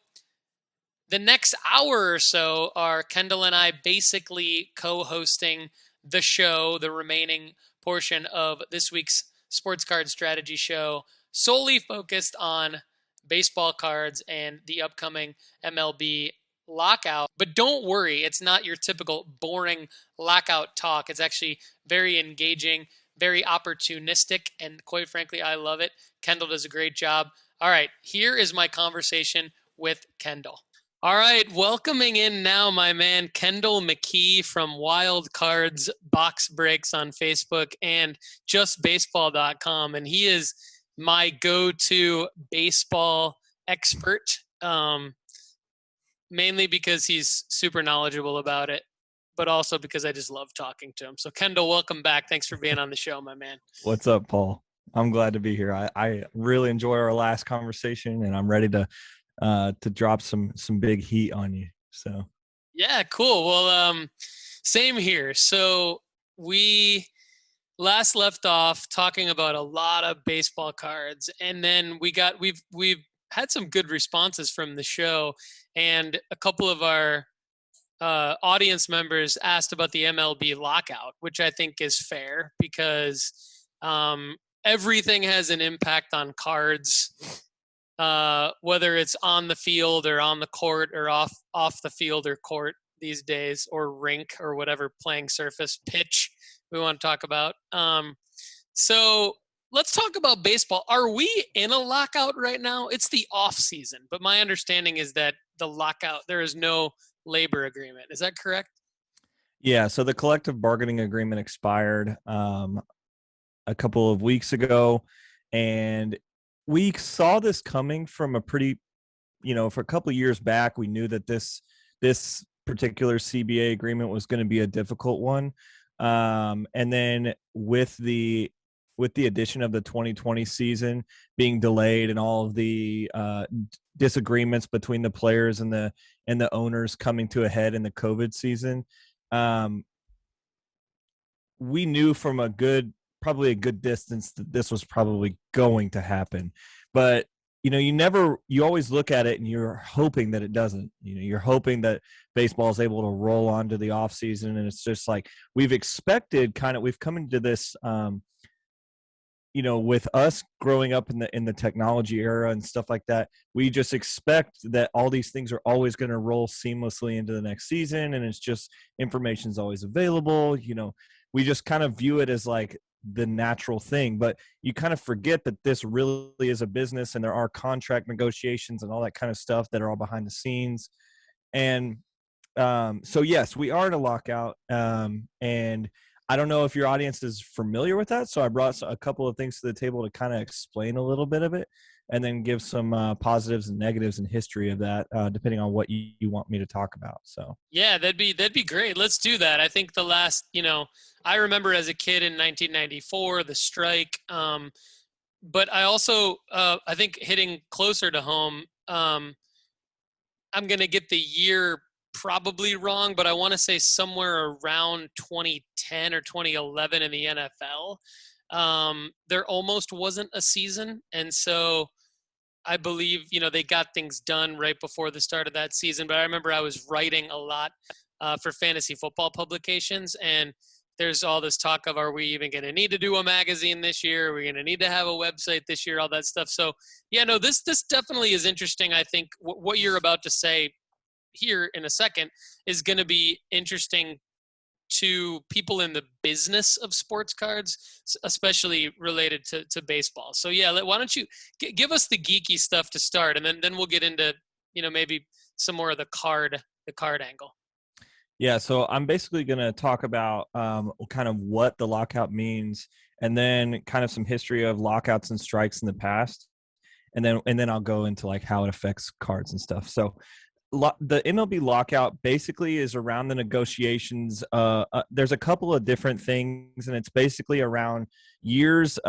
the next hour or so are Kendall and I basically co-hosting the show, the remaining portion of this week's Sports Card Strategy show, solely focused on baseball cards and the upcoming MLB lockout. But don't worry, it's not your typical boring lockout talk. It's actually very engaging, very opportunistic, and quite frankly, I love it. Kendall does a great job. All right, here is my conversation with Kendall. All right, welcoming in now my man Kendall McKee from Wild Cards Box Breaks on Facebook and JustBaseball.com, and he is my go-to baseball expert, mainly because he's super knowledgeable about it, but also because I just love talking to him. So Kendall, welcome back. Thanks for being on the show, my man.
What's up, Paul? I'm glad to be here. I really enjoy our last conversation, and I'm ready to drop some big heat on you. So
yeah, cool. Well, same here. So we last left off talking about a lot of baseball cards, and then we've had some good responses from the show, and a couple of our audience members asked about the MLB lockout, which I think is fair because everything has an impact on cards. Whether it's on the field or on the court or off the field or court these days, or rink or whatever playing surface, pitch we want to talk about. So let's talk about baseball. Are we in a lockout right now? It's the off season, but my understanding is that the lockout, there is no labor agreement. Is that correct?
Yeah. So the collective bargaining agreement expired a couple of weeks ago, and we saw this coming from a pretty, for a couple of years back. We knew that this particular CBA agreement was going to be a difficult one. And then with the addition of the 2020 season being delayed and all of the disagreements between the players and the owners coming to a head in the COVID season, we knew from probably a good distance that this was probably going to happen. But you always look at it and you're hoping that it doesn't. You're hoping that baseball is able to roll on to the off season, and it's just like we've come into this with us growing up in the technology era and stuff like that, we just expect that all these things are always going to roll seamlessly into the next season, and it's just information's always available. We just kind of view it as like the natural thing, but you kind of forget that this really is a business, and there are contract negotiations and all that kind of stuff that are all behind the scenes. And so yes, we are in a lockout, and I don't know if your audience is familiar with that, so I brought a couple of things to the table to kind of explain a little bit of it, and then give some positives and negatives and history of that, depending on what you want me to talk about. So
yeah, that'd be great. Let's do that. I think the last, I remember as a kid in 1994, the strike. But I also, I think hitting closer to home, I'm going to get the year probably wrong, but I want to say somewhere around 2010 or 2011 in the NFL. There almost wasn't a season. And so I believe, they got things done right before the start of that season. But I remember I was writing a lot for fantasy football publications, and there's all this talk of, are we even going to need to do a magazine this year? Are we going to need to have a website this year? All that stuff. So yeah, no, this definitely is interesting. I think what you're about to say here in a second, is going to be interesting to people in the business of sports cards, especially related to baseball. So yeah, why don't you give us the geeky stuff to start, and then we'll get into, maybe some more of the card angle.
Yeah, so I'm basically going to talk about kind of what the lockout means, and then kind of some history of lockouts and strikes in the past, and then I'll go into like how it affects cards and stuff. So the MLB lockout basically is around the negotiations. There's a couple of different things, and it's basically around years.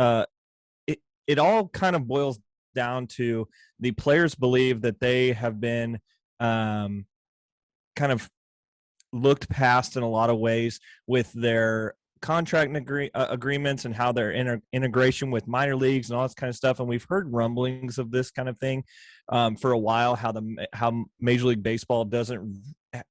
It all kind of boils down to the players believe that they have been kind of looked past in a lot of ways with their contract agreements and how their integration with minor leagues and all this kind of stuff. And we've heard rumblings of this kind of thing for a while, how Major League Baseball doesn't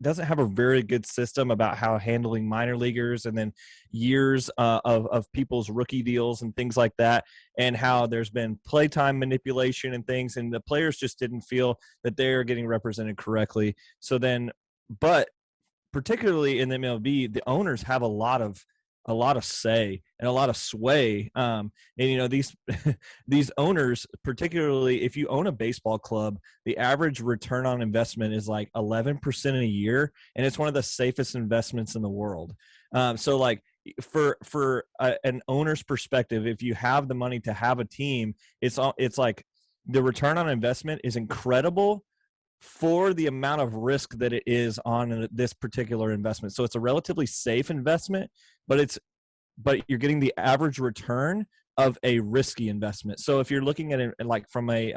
have a very good system about how handling minor leaguers, and then years of people's rookie deals and things like that, and how there's been playtime manipulation and things, and the players just didn't feel that they are getting represented correctly. So then, but particularly in the MLB, the owners have a lot of say and a lot of sway. And these these owners, particularly if you own a baseball club, the average return on investment is like 11% a year, and it's one of the safest investments in the world. So like for an owner's perspective, if you have the money to have a team, it's like the return on investment is incredible for the amount of risk that it is on this particular investment. So it's a relatively safe investment, but you're getting the average return of a risky investment. So if you're looking at it like from a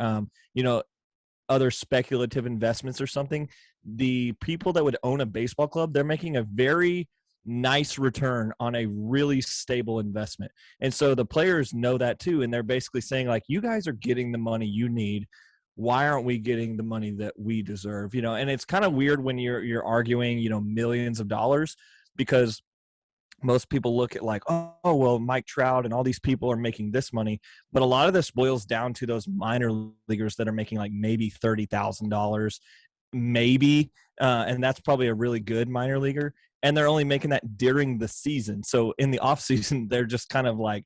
other speculative investments or something, the people that would own a baseball club, they're making a very nice return on a really stable investment. And so the players know that too, and they're basically saying like, you guys are getting the money you need. Why aren't we getting the money that we deserve? And it's kind of weird when you're arguing, millions of dollars, because most people look at like, oh, well, Mike Trout and all these people are making this money. But a lot of this boils down to those minor leaguers that are making like maybe $30,000, maybe. And that's probably a really good minor leaguer. And they're only making that during the season. So in the off season, they're just kind of like,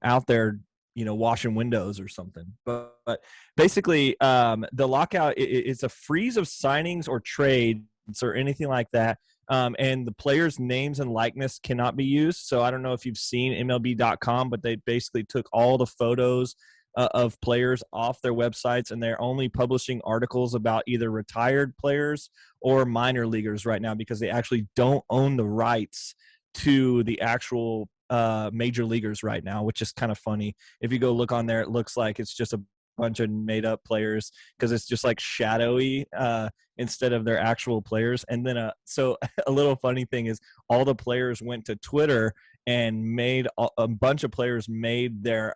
out there, washing windows or something. But basically, the lockout is a freeze of signings or trades or anything like that. And the players' names and likeness cannot be used. So I don't know if you've seen MLB.com, but they basically took all the photos of players off their websites, and they're only publishing articles about either retired players or minor leaguers right now, because they actually don't own the rights to the actual major leaguers right now, which is kind of funny. If you go look on there, it looks like it's just a bunch of made up players, because it's just like shadowy instead of their actual players. And then so a little funny thing is, all the players went to Twitter and made a bunch of players made their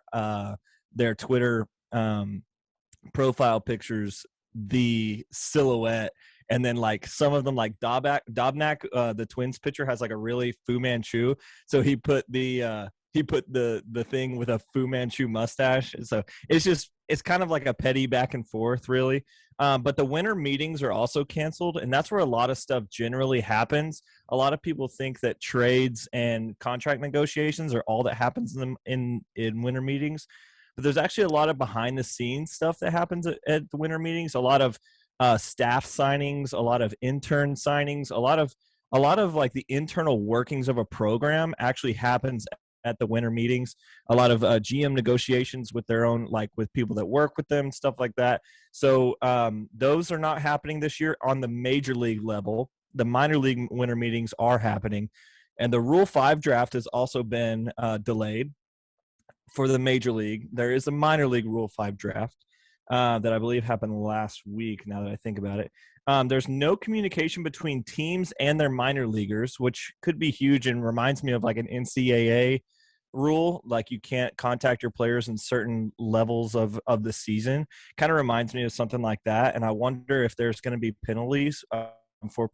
Twitter profile pictures the silhouette. And then like some of them, like Dobnak, the Twins pitcher, has like a really Fu Manchu. So he put the thing with a Fu Manchu mustache. So it's kind of like a petty back and forth, really. But the winter meetings are also canceled, and that's where a lot of stuff generally happens. A lot of people think that trades and contract negotiations are all that happens in winter meetings. But there's actually a lot of behind the scenes stuff that happens at the winter meetings. A lot of staff signings, a lot of intern signings, a lot of like the internal workings of a program actually happens at the winter meetings. A lot of GM negotiations with their own, like with people that work with them, stuff like that. So those are not happening this year on the major league level. The minor league winter meetings are happening, and the Rule 5 draft has also been delayed for the major league. There is a minor league Rule 5 draft that I believe happened last week, now that I think about it. There's no communication between teams and their minor leaguers, which could be huge and reminds me of like an NCAA rule. Like you can't contact your players in certain levels of the season. Kind of reminds me of something like that. And I wonder if there's going to be penalties for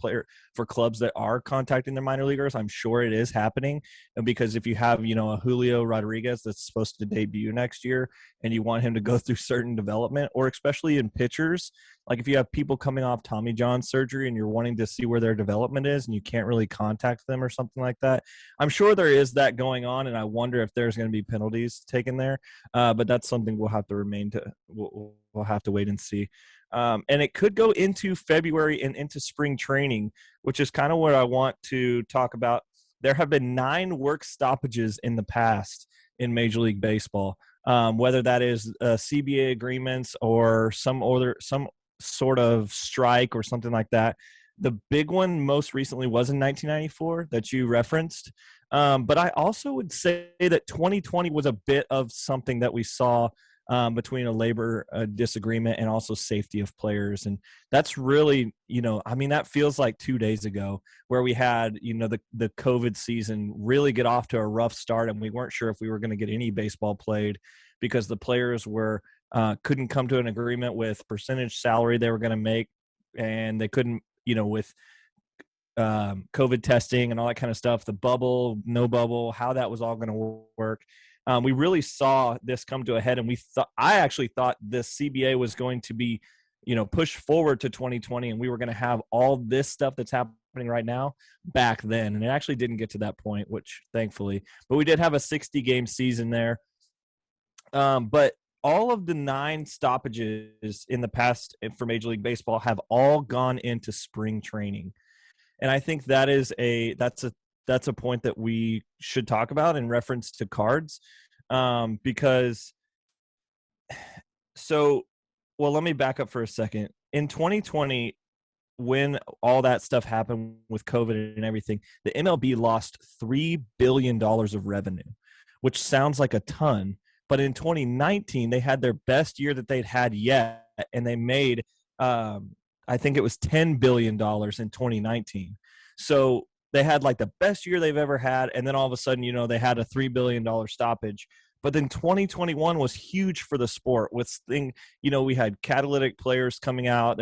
clubs that are contacting their minor leaguers. I'm sure it is happening, and because if you have, a Julio Rodriguez that's supposed to debut next year and you want him to go through certain development, or especially in pitchers, like if you have people coming off Tommy John surgery and you're wanting to see where their development is and you can't really contact them or something like that, I'm sure there is that going on, and I wonder if there's going to be penalties taken there. But that's something we'll have to we'll have to wait and see. And it could go into February and into spring training, which is kind of what I want to talk about. There have been 9 work stoppages in the past in Major League Baseball, whether that is CBA agreements or some sort of strike or something like that. The big one most recently was in 1994 that you referenced. But I also would say that 2020 was a bit of something that we saw between a labor disagreement and also safety of players. And that's really, that feels like 2 days ago where we had, the COVID season really get off to a rough start, and we weren't sure if we were going to get any baseball played because the players couldn't come to an agreement with percentage salary they were going to make, and they couldn't, with COVID testing and all that kind of stuff, the bubble, no bubble, how that was all going to work. We really saw this come to a head, and I actually thought this CBA was going to be, pushed forward to 2020, and we were going to have all this stuff that's happening right now back then. And it actually didn't get to that point, which thankfully, but we did have a 60-game season there. But all of the 9 stoppages in the past for Major League Baseball have all gone into spring training. And I think that's a point that we should talk about in reference to cards, because let me back up for a second. In 2020, when all that stuff happened with COVID and everything, the MLB lost $3 billion of revenue, which sounds like a ton. But in 2019, they had their best year that they'd had yet, and they made, I think it was $10 billion in 2019. So they had like the best year they've ever had, and then all of a sudden, they had a $3 billion stoppage. But then 2021 was huge for the sport. We had catalytic players coming out.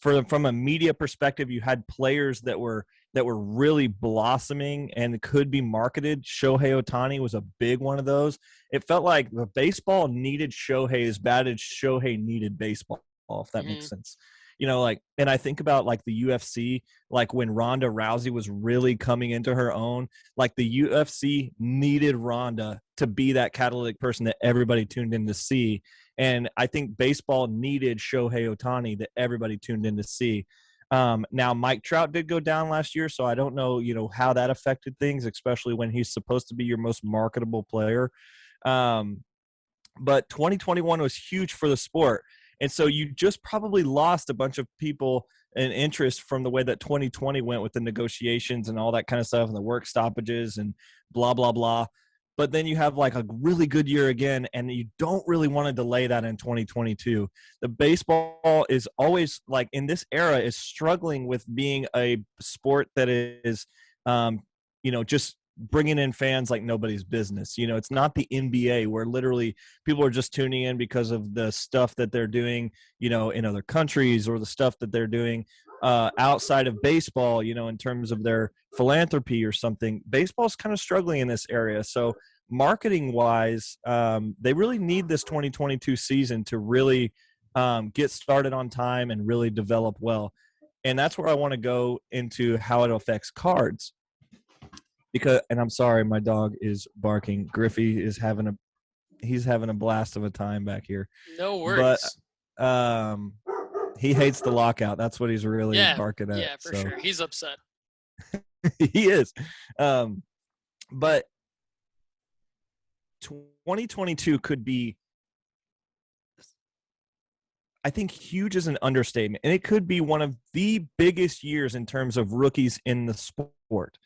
From a media perspective, you had players that were really blossoming and could be marketed. Shohei Ohtani was a big one of those. It felt like the baseball needed Shohei as bad as Shohei needed baseball, if that makes sense. And I think about like the UFC, like when Ronda Rousey was really coming into her own, like the UFC needed Ronda to be that catalytic person that everybody tuned in to see. And I think baseball needed Shohei Ohtani that everybody tuned in to see. Now Mike Trout did go down last year, so I don't know, how that affected things, especially when he's supposed to be your most marketable player. But 2021 was huge for the sport. And so you just probably lost a bunch of people and interest from the way that 2020 went with the negotiations and all that kind of stuff and the work stoppages and blah, blah, blah. But then you have like a really good year again, and you don't really want to delay that in 2022. The baseball is always, like in this era, is struggling with being a sport that is, just bringing in fans like nobody's business. It's not the NBA where literally people are just tuning in because of the stuff that they're doing, in other countries, or the stuff that they're doing outside of baseball, in terms of their philanthropy or something. Baseball's kind of struggling in this area. So marketing wise, they really need this 2022 season to really get started on time and really develop well. And that's where I want to go into how it affects cards. And I'm sorry, my dog is barking. Griffey is having a blast of a time back here.
No worries.
But he hates the lockout. That's what he's really barking at.
Yeah, for sure. He's upset.
He is. But 2022 could be, I think, huge is an understatement. And it could be one of the biggest years in terms of rookies in the sport.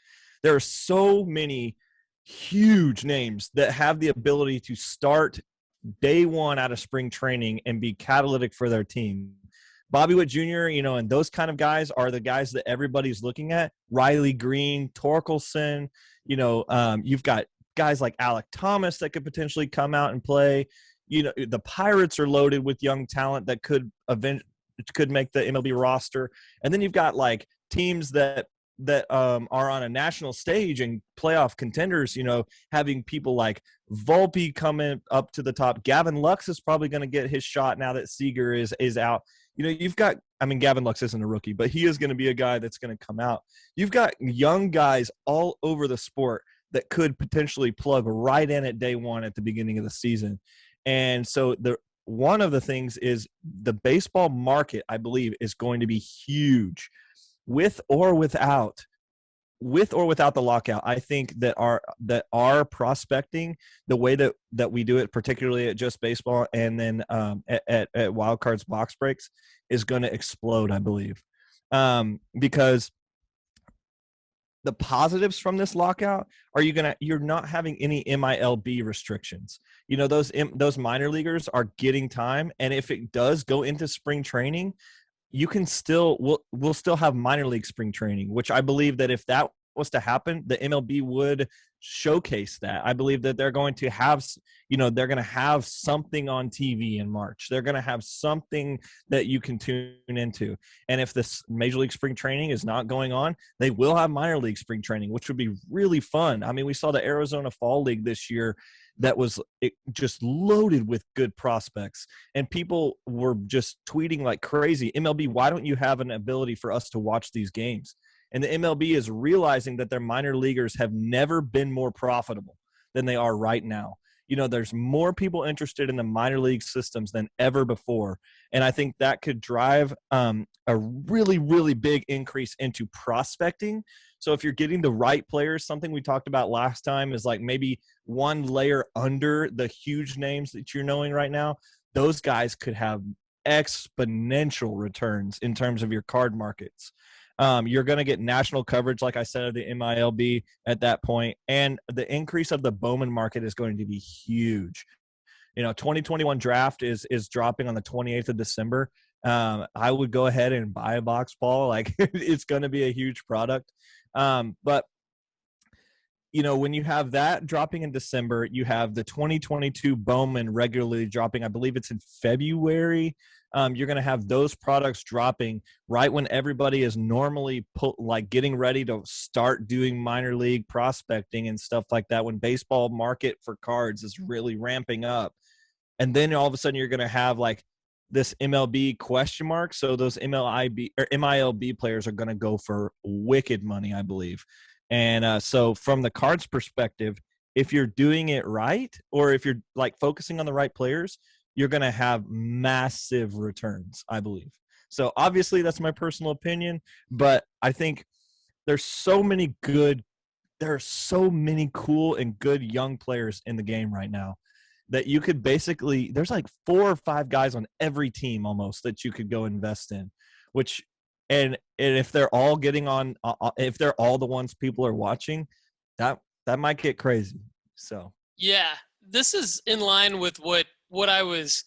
There are so many huge names that have the ability to start day one out of spring training and be catalytic for their team. Bobby Witt Jr., and those kind of guys are the guys that everybody's looking at. Riley Green, Torkelson, you've got guys like Alec Thomas that could potentially come out and play. The Pirates are loaded with young talent that could make the MLB roster. And then you've got like teams that are on a national stage and playoff contenders, having people like Volpe coming up to the top. Gavin Lux is probably going to get his shot now that Seager is out. You've got, Gavin Lux isn't a rookie, but he is going to be a guy that's going to come out. You've got young guys all over the sport that could potentially plug right in at day one at the beginning of the season. And so one of the things is the baseball market, I believe, is going to be huge with or without the lockout. I think that our prospecting, the way that we do it, particularly at Just Baseball and then at Wildcards Box Breaks, is going to explode, I believe, because the positives from this lockout are you're not having any MILB restrictions. Those minor leaguers are getting time, and if it does go into spring training, you can we'll still have minor league spring training, which I believe that if that was to happen, the MLB would showcase that. I believe that they're going to have something on TV in March. They're going to have something that you can tune into. And if this Major League Spring Training is not going on, they will have minor league spring training, which would be really fun. We saw the Arizona Fall League this year that was just loaded with good prospects, and people were just tweeting like crazy, MLB, why don't you have an ability for us to watch these games? And the MLB is realizing that their minor leaguers have never been more profitable than they are right now. There's more people interested in the minor league systems than ever before. And I think that could drive a really, really big increase into prospecting. So if you're getting the right players, something we talked about last time is like maybe one layer under the huge names that you're knowing right now, those guys could have exponential returns in terms of your card markets. You're going to get national coverage, like I said, of the MILB at that point. And the increase of the Bowman market is going to be huge. 2021 draft is dropping on the 28th of December. I would go ahead and buy a box, Paul. Like, it's going to be a huge product. But when you have that dropping in December, you have the 2022 Bowman regularly dropping. I believe it's in February. You're going to have those products dropping right when everybody is normally getting ready to start doing minor league prospecting and stuff like that, when baseball market for cards is really ramping up. And then all of a sudden you're going to have like this MLB question mark. So those MILB players are going to go for wicked money, I believe. And so from the cards perspective, if you're doing it right, or if you're like focusing on the right players, you're going to have massive returns, I believe. So obviously that's my personal opinion, but I think there are so many cool and good young players in the game right now that you could basically, there's like 4 or 5 guys on every team almost that you could go invest in, and if they're all getting on, if they're all the ones people are watching, that might get crazy. So
yeah, this is in line with what I was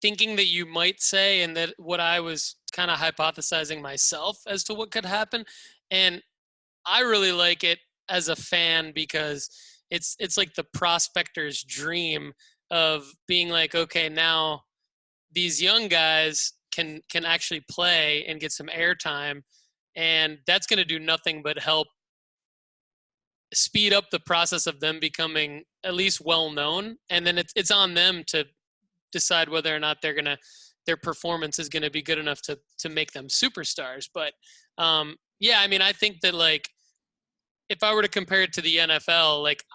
thinking that you might say, and that what I was kind of hypothesizing myself as to what could happen. And I really like it as a fan because it's like the prospector's dream of being like, okay, now these young guys can actually play and get some airtime, and that's going to do nothing but help speed up the process of them becoming at least well known. And then it's on them to decide whether or not their performance is going to be good enough to make them superstars. But yeah, I think that, like, if I were to compare it to the NFL, like,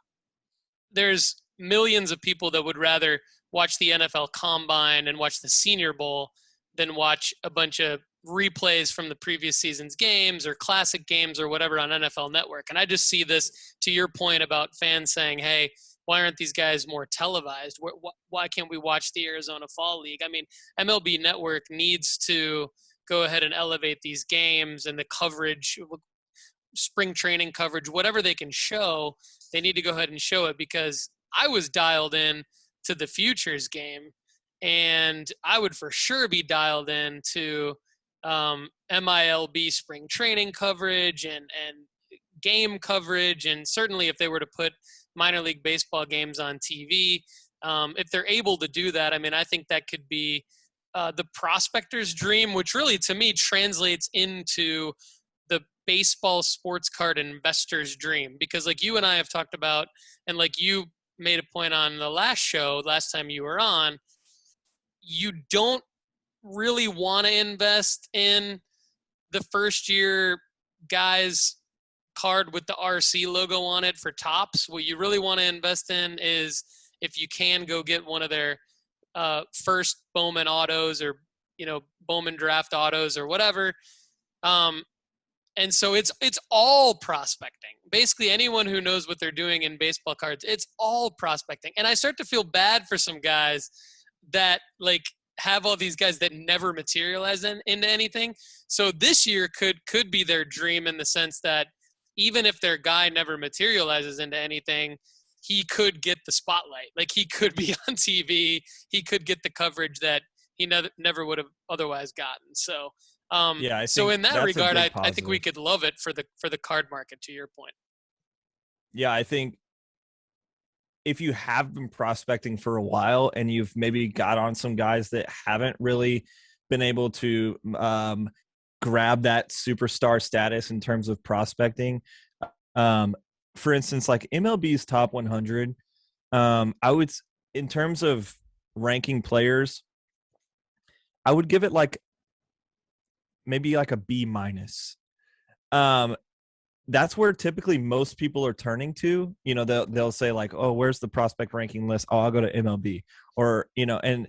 there's millions of people that would rather watch the NFL Combine and watch the Senior Bowl than watch a bunch of replays from the previous season's games or classic games or whatever on NFL Network. And I just see this, to your point about fans saying, hey, why aren't these guys more televised? Why can't we watch the Arizona Fall League? MLB Network needs to go ahead and elevate these games and the coverage, spring training coverage, whatever they can show, they need to go ahead and show it, because I was dialed in to the futures game, and I would for sure be dialed in to MILB spring training coverage and game coverage. And certainly if they were to put minor league baseball games on TV, if they're able to do that, I think that could be the prospector's dream, which really to me translates into the baseball sports card investor's dream. Because like you and I have talked about, and like you made a point on the last time you were on, you don't really want to invest in the first year guys card with the RC logo on it for tops. What you really want to invest in is if you can go get one of their first Bowman autos or, Bowman draft autos or whatever. And so it's all prospecting. Basically, anyone who knows what they're doing in baseball cards, it's all prospecting. And I start to feel bad for some guys that like have all these guys that never materialize into anything. So this year could be their dream in the sense that even if their guy never materializes into anything, he could get the spotlight. Like he could be on TV. He could get the coverage that he never would have otherwise gotten. So,
Yeah, I
so
think
in that
that's a
regard,
big
I think we
positive.
could love it for the card market, to your point.
Yeah, I think if you have been prospecting for a while and you've maybe got on some guys that haven't really been able to grab that superstar status in terms of prospecting, for instance, like MLB's top 100, I would, in terms of ranking players, I would give it like maybe like a B minus. That's where typically most people are turning to. They'll say like, oh, where's the prospect ranking list? Oh, I'll go to MLB. Or, and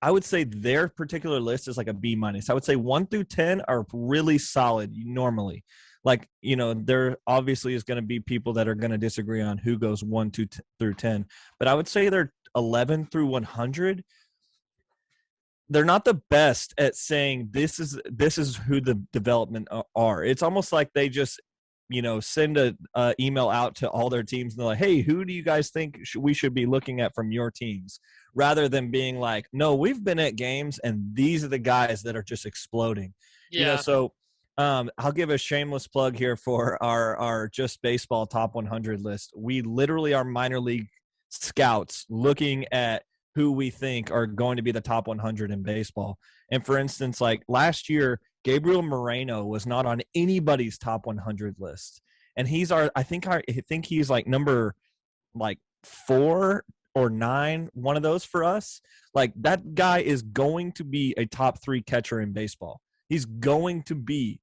I would say their particular list is like a B minus. I would say 1 through 10 are really solid normally. Like, there obviously is going to be people that are going to disagree on who goes 1 through 10, but I would say they're 11 through 100. They're not the best at saying this is who the development are. It's almost like they just, send a email out to all their teams and they're like, hey, who do you guys think we should be looking at from your teams? Rather than being like, no, we've been at games and these are the guys that are just exploding.
Yeah.
So I'll give a shameless plug here for our Just Baseball top 100 list. We literally are minor league scouts looking at who we think are going to be the top 100 in baseball. And for instance, like last year, Gabriel Moreno was not on anybody's top 100 list. And I think he's like number like 4 or 9, one of those for us. Like that guy is going to be a top 3 catcher in baseball. He's going to be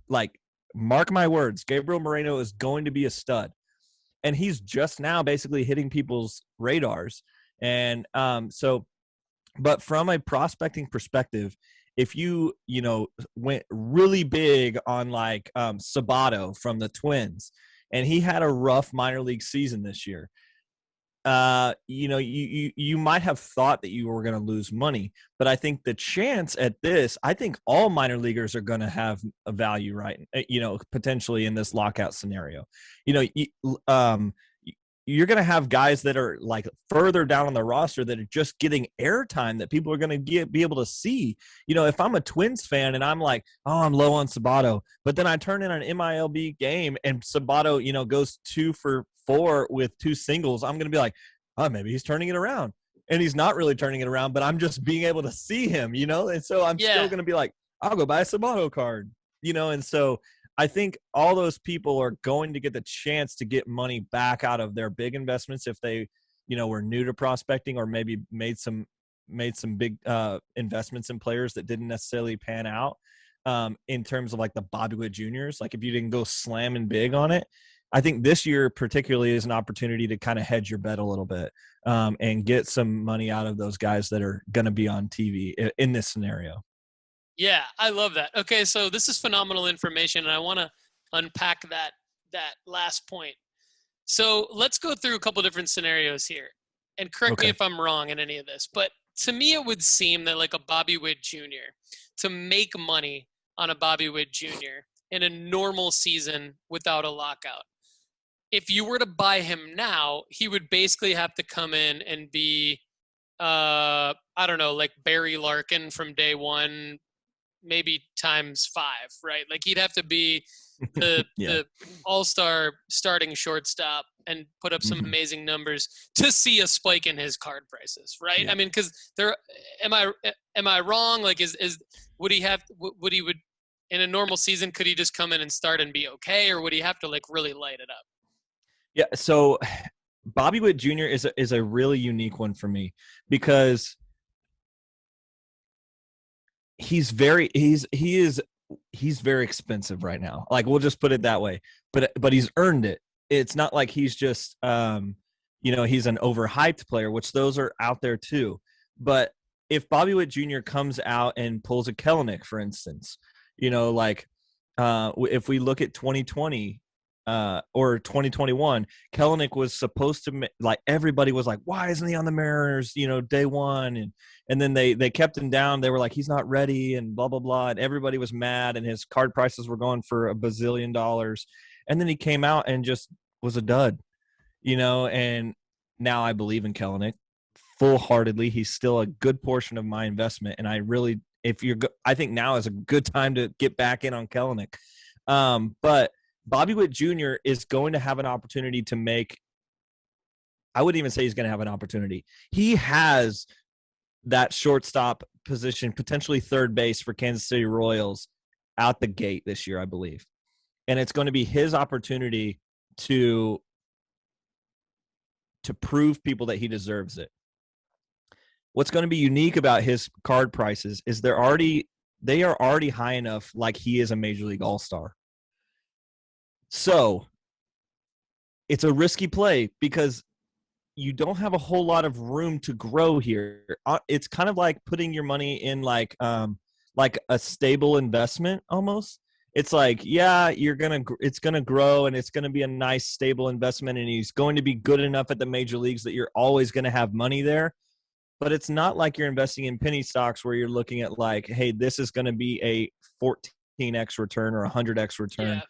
like, mark my words, Gabriel Moreno is going to be a stud. And he's just now basically hitting people's radars. And but from a prospecting perspective, if you went really big on like Sabato from the Twins, and he had a rough minor league season this year, you might have thought that you were going to lose money, but I think the chance at this, I think all minor leaguers are going to have a value, right? Potentially in this lockout scenario, you're going to have guys that are like further down on the roster that are just getting airtime that people are going to be able to see. If I'm a Twins fan and I'm like, oh, I'm low on Sabato, but then I turn in an MILB game and Sabato, goes 2 for 4 with 2 singles, I'm going to be like, oh, maybe he's turning it around. And he's not really turning it around, but I'm just being able to see him, and so I'm still going to be like, I'll go buy a Sabato card, and so I think all those people are going to get the chance to get money back out of their big investments if they, were new to prospecting or maybe made some big investments in players that didn't necessarily pan out, in terms of like the Bobby Witt Juniors. Like if you didn't go slamming big on it, I think this year particularly is an opportunity to kind of hedge your bet a little bit, and get some money out of those guys that are going to be on TV in this scenario.
Yeah, I love that. Okay, so this is phenomenal information, and I want to unpack that last point. So let's go through a couple different scenarios here, and correct me if I'm wrong in any of this. But to me, it would seem that like a Bobby Witt Jr., to make money on a Bobby Witt Jr. in a normal season without a lockout, if you were to buy him now, he would basically have to come in and be, I don't know, like Barry Larkin from day one, maybe times 5, right? Like he'd have to be the
Yeah.
the all-star starting shortstop and put up some
Mhm.
amazing numbers to see a spike in his card prices, right?
Yeah.
I mean, because there, am I wrong? Like, would he have would he would in a normal season could he just come in and start and be okay, or would he have to like really light it up?
Yeah. So Bobby Witt Jr. is a really unique one for me because he's very expensive right now. Like we'll just put it that way. But he's earned it. It's not like he's just he's an overhyped player, which those are out there too. But if Bobby Witt Jr. comes out and pulls a Kelenic, for instance, if we look at 2020 or 2021, Kelenic was supposed to like everybody was like, why isn't he on the Mariners? Day one, and then they kept him down. They were like, he's not ready, and blah blah blah, and everybody was mad, and his card prices were going for $1 bazillion, and then he came out and just was a dud, and now I believe in Kelenic full-heartedly. He's still a good portion of my investment, and I think now is a good time to get back in on Kelenic. But Bobby Witt Jr. is going to have an opportunity to make – I wouldn't even say he's going to have an opportunity. He has that shortstop position, potentially third base for Kansas City Royals out the gate this year, I believe. And it's going to be his opportunity to prove people that he deserves it. What's going to be unique about his card prices is they are already high enough like he is a Major League All-Star. So it's a risky play because you don't have a whole lot of room to grow here. It's kind of like putting your money in like a stable investment almost. It's like, yeah, it's going to grow and it's going to be a nice stable investment, and he's going to be good enough at the major leagues that you're always going to have money there. But it's not like you're investing in penny stocks where you're looking at like, hey, this is going to be a 14x return or 100x return.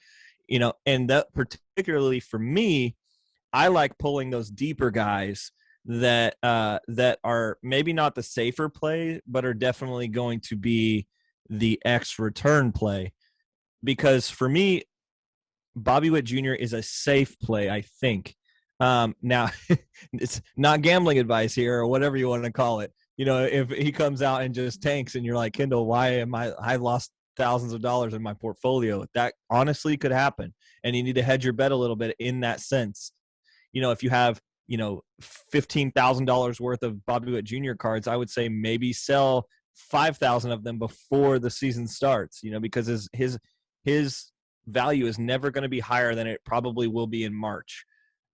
Yeah.
And that particularly for me, I like pulling those deeper guys that are maybe not the safer play, but are definitely going to be the X return play. Because for me, Bobby Witt Jr. is a safe play, I think. Now, it's not gambling advice here or whatever you want to call it. If he comes out and just tanks and you're like, Kendall, why I lost thousands of dollars in my portfolio? That honestly could happen. And you need to hedge your bet a little bit in that sense. If you have, $15,000 worth of Bobby Witt Jr. cards, I would say maybe sell 5,000 of them before the season starts, because his value is never going to be higher than it probably will be in March.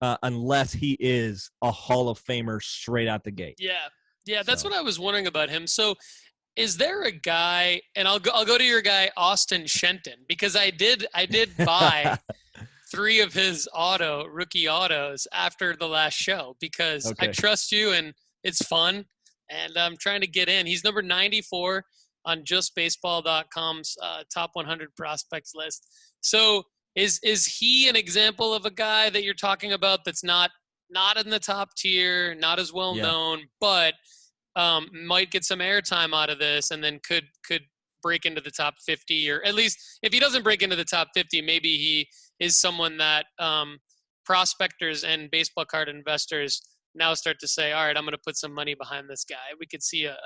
Unless he is a Hall of Famer straight out the gate.
Yeah, that's what I was wondering about him. So is there a guy, and I'll go to your guy, Austin Shenton, because I did buy 3 of his rookie autos after the last show because I trust you and it's fun and I'm trying to get in. He's number 94 on justbaseball.com's top 100 prospects list. So is he an example of a guy that you're talking about that's not in the top tier, not as well known, but might get some airtime out of this and then could break into the top 50, or at least if he doesn't break into the top 50, maybe he is someone that prospectors and baseball card investors now start to say, all right, I'm going to put some money behind this guy. We could see a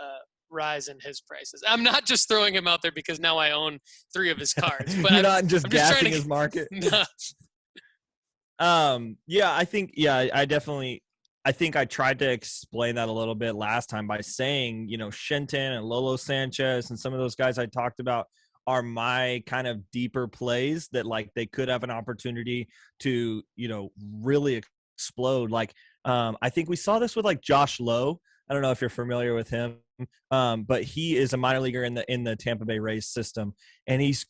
rise in his prices. I'm not just throwing him out there because now I own 3 of his cards, but
I'm not just gassing his market.
No.
I think I tried to explain that a little bit last time by saying, Shenton and Lolo Sanchez and some of those guys I talked about are my kind of deeper plays that like they could have an opportunity to, really explode. Like, I think we saw this with like Josh Lowe. I don't know if you're familiar with him, but he is a minor leaguer in the Tampa Bay Rays system, and he is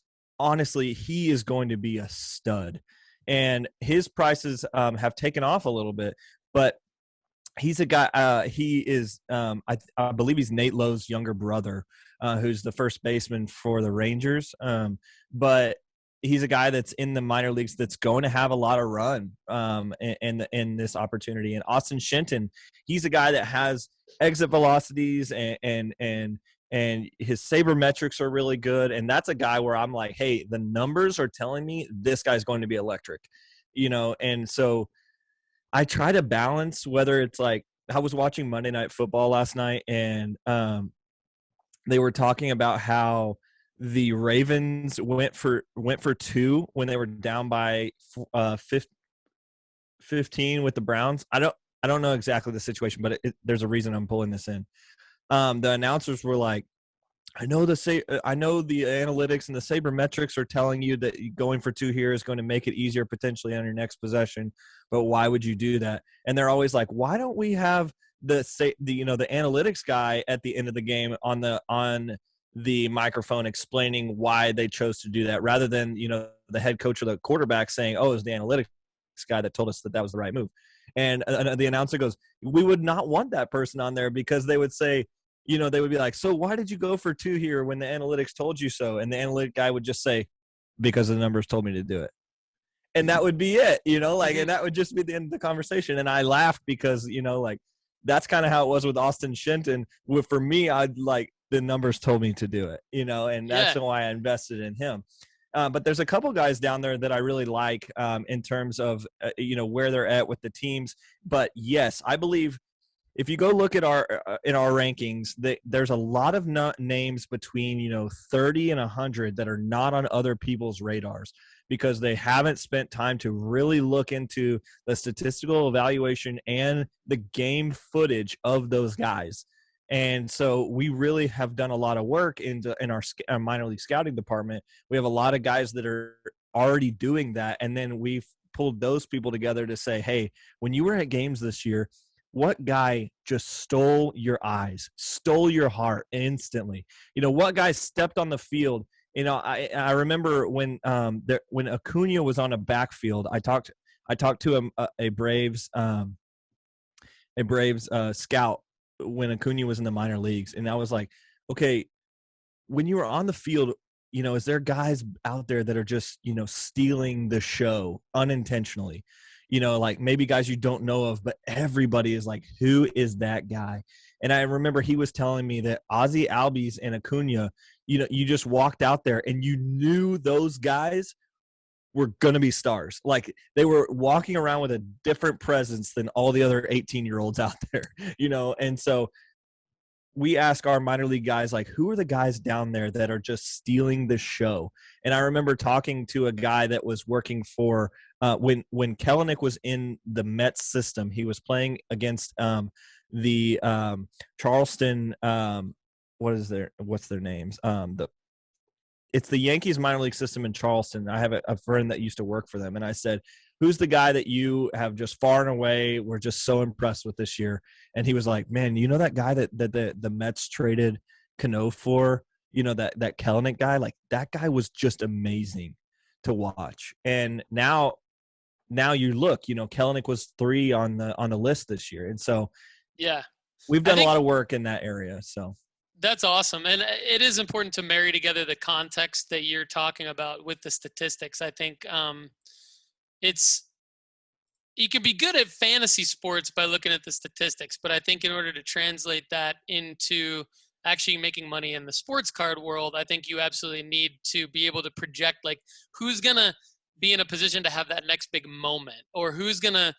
going to be a stud. And his prices have taken off a little bit, but he's a guy. He is, I believe he's Nate Lowe's younger brother, who's the first baseman for the Rangers. But he's a guy that's in the minor leagues that's going to have a lot of run in this opportunity. And Austin Shenton, he's a guy that has exit velocities and and his sabermetrics are really good. And that's a guy where I'm like, hey, the numbers are telling me this guy's going to be electric, and so I try to balance whether it's like I was watching Monday Night Football last night, and they were talking about how the Ravens went for 2 when they were down by 15 with the Browns. I don't know exactly the situation, but there's a reason I'm pulling this in. The announcers were like, I know the analytics and the sabermetrics are telling you that going for 2 here is going to make it easier potentially on your next possession, but why would you do that? And they're always like, why don't we have the analytics guy at the end of the game on the microphone explaining why they chose to do that, rather than the head coach or the quarterback saying, oh, it was the analytics guy that told us that was the right move. And the announcer goes, we would not want that person on there, because they would say, they would be like, so why did you go for 2 here when the analytics told you so? And the analytic guy would just say, because the numbers told me to do it. And that would be it, and that would just be the end of the conversation. And I laughed because, that's kind of how it was with Austin Shenton. For me, I'd like, the numbers told me to do it, and that's why I invested in him. But there's a couple guys down there that I really like in terms of, where they're at with the teams. But yes, I believe if you go look at in our rankings, there's a lot of names between 30 and 100 that are not on other people's radars, because they haven't spent time to really look into the statistical evaluation and the game footage of those guys. And so we really have done a lot of work in our minor league scouting department. We have a lot of guys that are already doing that, and then we've pulled those people together to say, hey, when you were at games this year, what guy just stole your eyes, stole your heart instantly? What guy stepped on the field? I remember when Acuna was on a backfield, I talked to a Braves scout when Acuna was in the minor leagues, and I was like, okay, when you were on the field, is there guys out there that are just stealing the show unintentionally? Like maybe guys you don't know of, but everybody is like, who is that guy? And I remember he was telling me that Ozzie Albies and Acuna, you just walked out there and you knew those guys were going to be stars. Like they were walking around with a different presence than all the other 18-year-olds out there, And so we ask our minor league guys, like, who are the guys down there that are just stealing the show? And I remember talking to a guy that was working for when Kelenic was in the Mets system, he was playing against the Charleston. What's their names? It's the Yankees minor league system in Charleston. I have a friend that used to work for them. And I said, who's the guy that you have just far and away were just so impressed with this year? And he was like, man, that guy that the Mets traded Cano for, that Kelenic guy, like that guy was just amazing to watch. And now you look, Kelenic was 3 on the list this year. And so
yeah,
we've done a lot of work in that area. So
that's awesome. And it is important to marry together the context that you're talking about with the statistics. I think you can be good at fantasy sports by looking at the statistics, but I think in order to translate that into actually making money in the sports card world, I think you absolutely need to be able to project like who's going to be in a position to have that next big moment, or who's going to,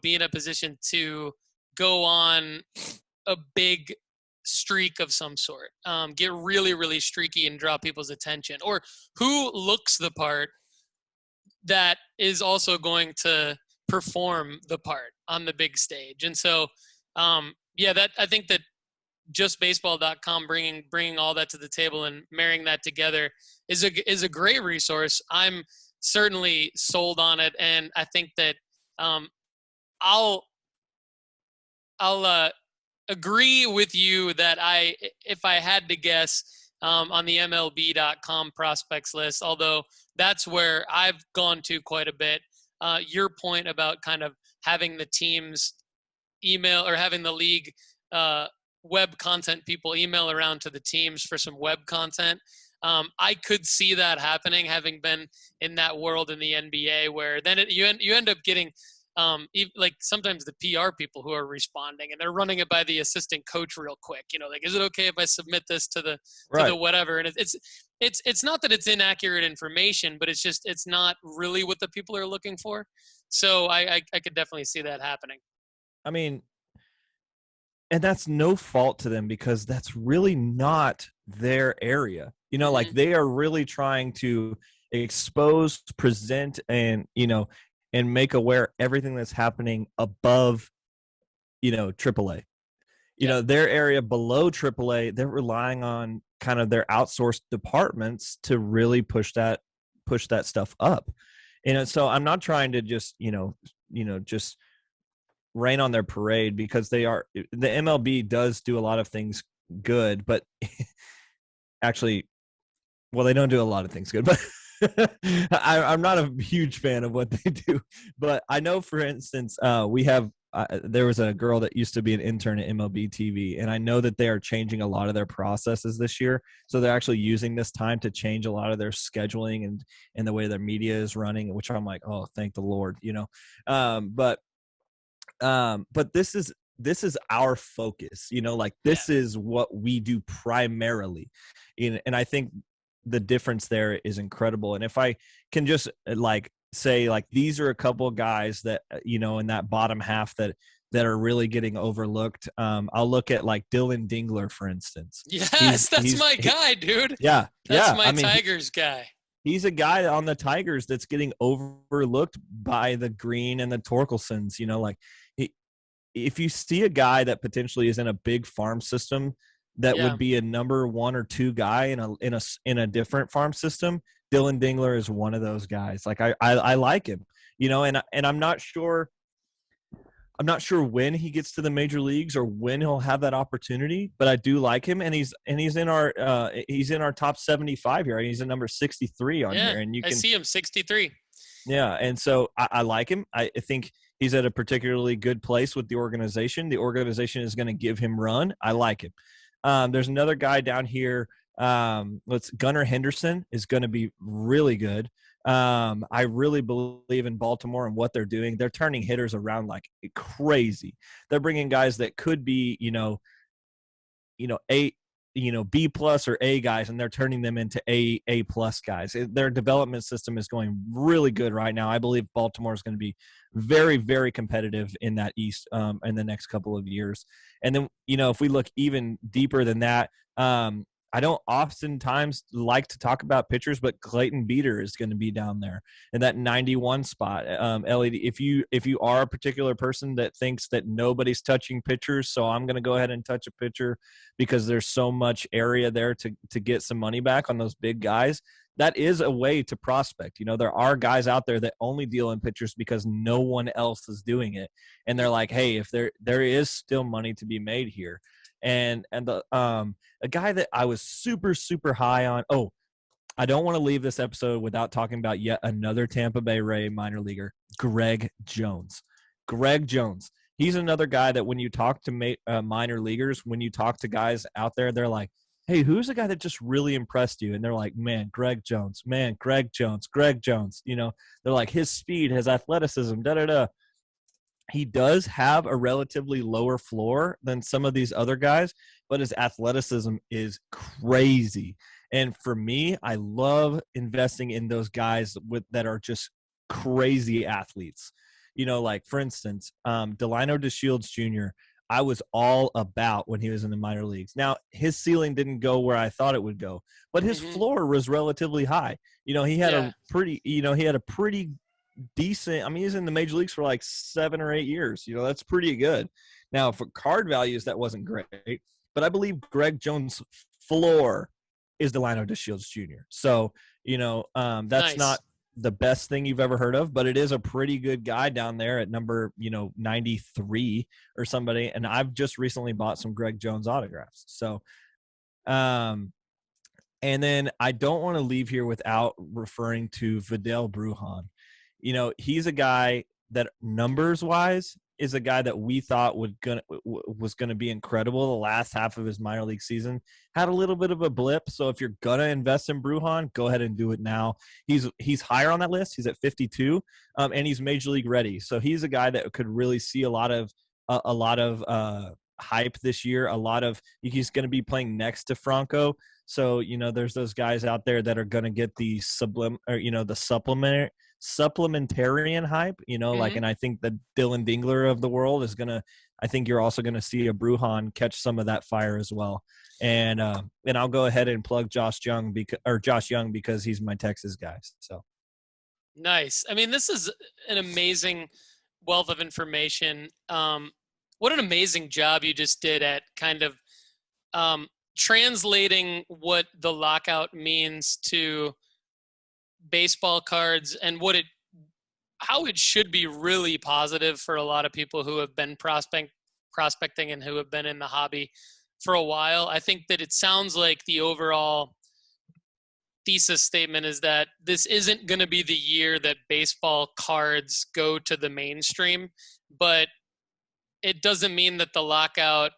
be in a position to go on a big streak of some sort, get really, really streaky and draw people's attention, or who looks the part that is also going to perform the part on the big stage. And so, that I think that justbaseball.com bringing all that to the table and marrying that together is a great resource. I'm certainly sold on it, and I think that I'll agree with you that if I had to guess, on the MLB.com prospects list, although that's where I've gone to quite a bit. Your point about kind of having the teams email, or having the league web content people email around to the teams for some web content. I could see that happening, having been in that world in the NBA, where then you end up getting like sometimes the PR people who are responding and they're running it by the assistant coach real quick. Like, is it okay if I submit this to the whatever? And it's not that it's inaccurate information, but it's not really what the people are looking for. So I could definitely see that happening.
I mean, and that's no fault to them because that's really not their area. Like they are really trying to expose, present, and make aware everything that's happening above, AAA. Their area below AAA, they're relying on kind of their outsourced departments to really push that stuff up. So I'm not trying to just, just rain on their parade because the MLB does do a lot of things good, but actually, well, they don't do a lot of things good, but I'm not a huge fan of what they do. But I know, for instance, there was a girl that used to be an intern at MLB TV, and I know that they are changing a lot of their processes this year. So they're actually using this time to change a lot of their scheduling and the way their media is running, which I'm like, oh, thank the Lord, But this is our focus, this is what we do primarily. And I think the difference there is incredible. And if I can just say these are a couple of guys that, in that bottom half that are really getting overlooked. I'll look at Dylan Dingler, for instance.
Yes, that's my guy, dude.
Yeah.
That's my Tigers guy.
He's a guy on the Tigers that's getting overlooked by the Green and the Torkelsons, if you see a guy that potentially is in a big farm system that would be a number 1 or 2 guy in a different farm system, Dylan Dingler is one of those guys. I like him, and I'm not sure when he gets to the major leagues or when he'll have that opportunity, but I do like him, and he's in our top 75 here. He's at number 63 on here, and I
see him 63.
Yeah, and so I like him. I think he's at a particularly good place with the organization. The organization is going to give him run. I like him. There's another guy down here. Gunnar Henderson is going to be really good. I really believe in Baltimore and what they're doing. They're turning hitters around like crazy. They're bringing guys that could be, B plus or A guys, and they're turning them into A plus guys. Their development system is going really good right now. I believe Baltimore is going to be very, very competitive in that East in the next couple of years. And then, if we look even deeper than that, I don't oftentimes like to talk about pitchers, but Clayton Beeter is going to be down there in that 91 spot. LED, if you are a particular person that thinks that nobody's touching pitchers, so I'm going to go ahead and touch a pitcher because there's so much area there to get some money back on those big guys. That is a way to prospect. There are guys out there that only deal in pitchers because no one else is doing it. And they're like, hey, if there is still money to be made here. And a guy that I was super, super high on. Oh, I don't want to leave this episode without talking about yet another Tampa Bay Ray minor leaguer, Greg Jones. Greg Jones. He's another guy that when you talk to minor leaguers, when you talk to guys out there, they're like, hey, who's the guy that just really impressed you? And they're like, man, Greg Jones. Greg Jones. They're like, his speed, his athleticism, da-da-da. He does have a relatively lower floor than some of these other guys, but his athleticism is crazy. And for me, I love investing in those guys that are just crazy athletes. For instance, Delino DeShields Jr., I was all about when he was in the minor leagues. Now, his ceiling didn't go where I thought it would go, but his floor was relatively high. He had a pretty decent. I mean, he's in the major leagues for like 7 or 8 years. That's pretty good. Now, for card values, that wasn't great, but I believe Greg Jones' floor is Delino DeShields Jr. So, that's
nice.
Not the best thing you've ever heard of, but it is a pretty good guy down there at number, 93 or somebody. And I've just recently bought some Greg Jones autographs. So, and then I don't want to leave here without referring to Vidal Brujan. He's a guy that numbers wise is a guy that we thought was gonna be incredible the last half of his minor league season. Had a little bit of a blip, so if you're gonna invest in Brujan, go ahead and do it now. He's higher on that list. He's at 52, and he's major league ready. So he's a guy that could really see a lot of hype this year. He's going to be playing next to Franco. So, there's those guys out there that are going to get the supplementarian hype, and I think the Dylan Dingler of the world I think you're also going to see a Brujan catch some of that fire as well. And I'll go ahead and plug Josh Young because he's my Texas guy. So
nice. I mean, this is an amazing wealth of information. What an amazing job you just did at kind of translating what the lockout means to baseball cards and how it should be really positive for a lot of people who have been prospecting and who have been in the hobby for a while. I think that it sounds like the overall thesis statement is that this isn't going to be the year that baseball cards go to the mainstream, but it doesn't mean that the lockout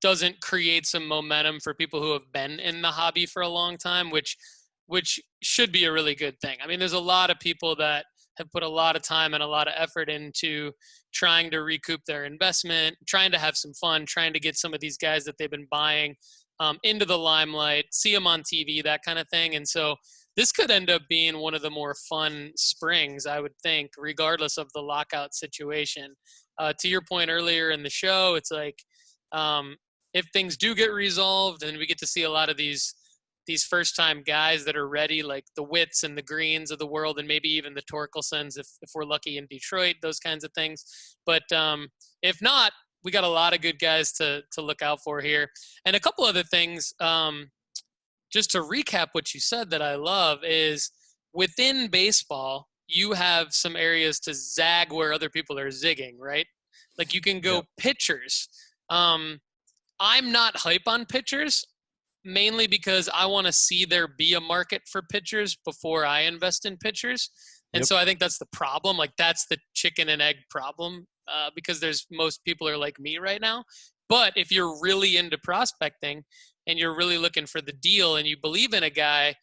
doesn't create some momentum for people who have been in the hobby for a long time, which should be a really good thing. I mean, there's a lot of people that have put a lot of time and a lot of effort into trying to recoup their investment, trying to have some fun, trying to get some of these guys that they've been buying into the limelight, see them on TV, that kind of thing. And so this could end up being one of the more fun springs, I would think, regardless of the lockout situation. To your point earlier in the show, it's like if things do get resolved and we get to see a lot of these first-time guys that are ready, like the Witts and the Greens of the world, and maybe even the Torkelsons if we're lucky in Detroit, those kinds of things. But if not, we got a lot of good guys to look out for here. And a couple other things, just to recap what you said that I love is within baseball, you have some areas to zag where other people are zigging, right? Like you can go pitchers. I'm not hype on pitchers, mainly because I want to see there be a market for pitchers before I invest in pitchers. And so I think that's the problem. Like that's the chicken and egg problem because most people are like me right now. But if you're really into prospecting and you're really looking for the deal and you believe in a guy,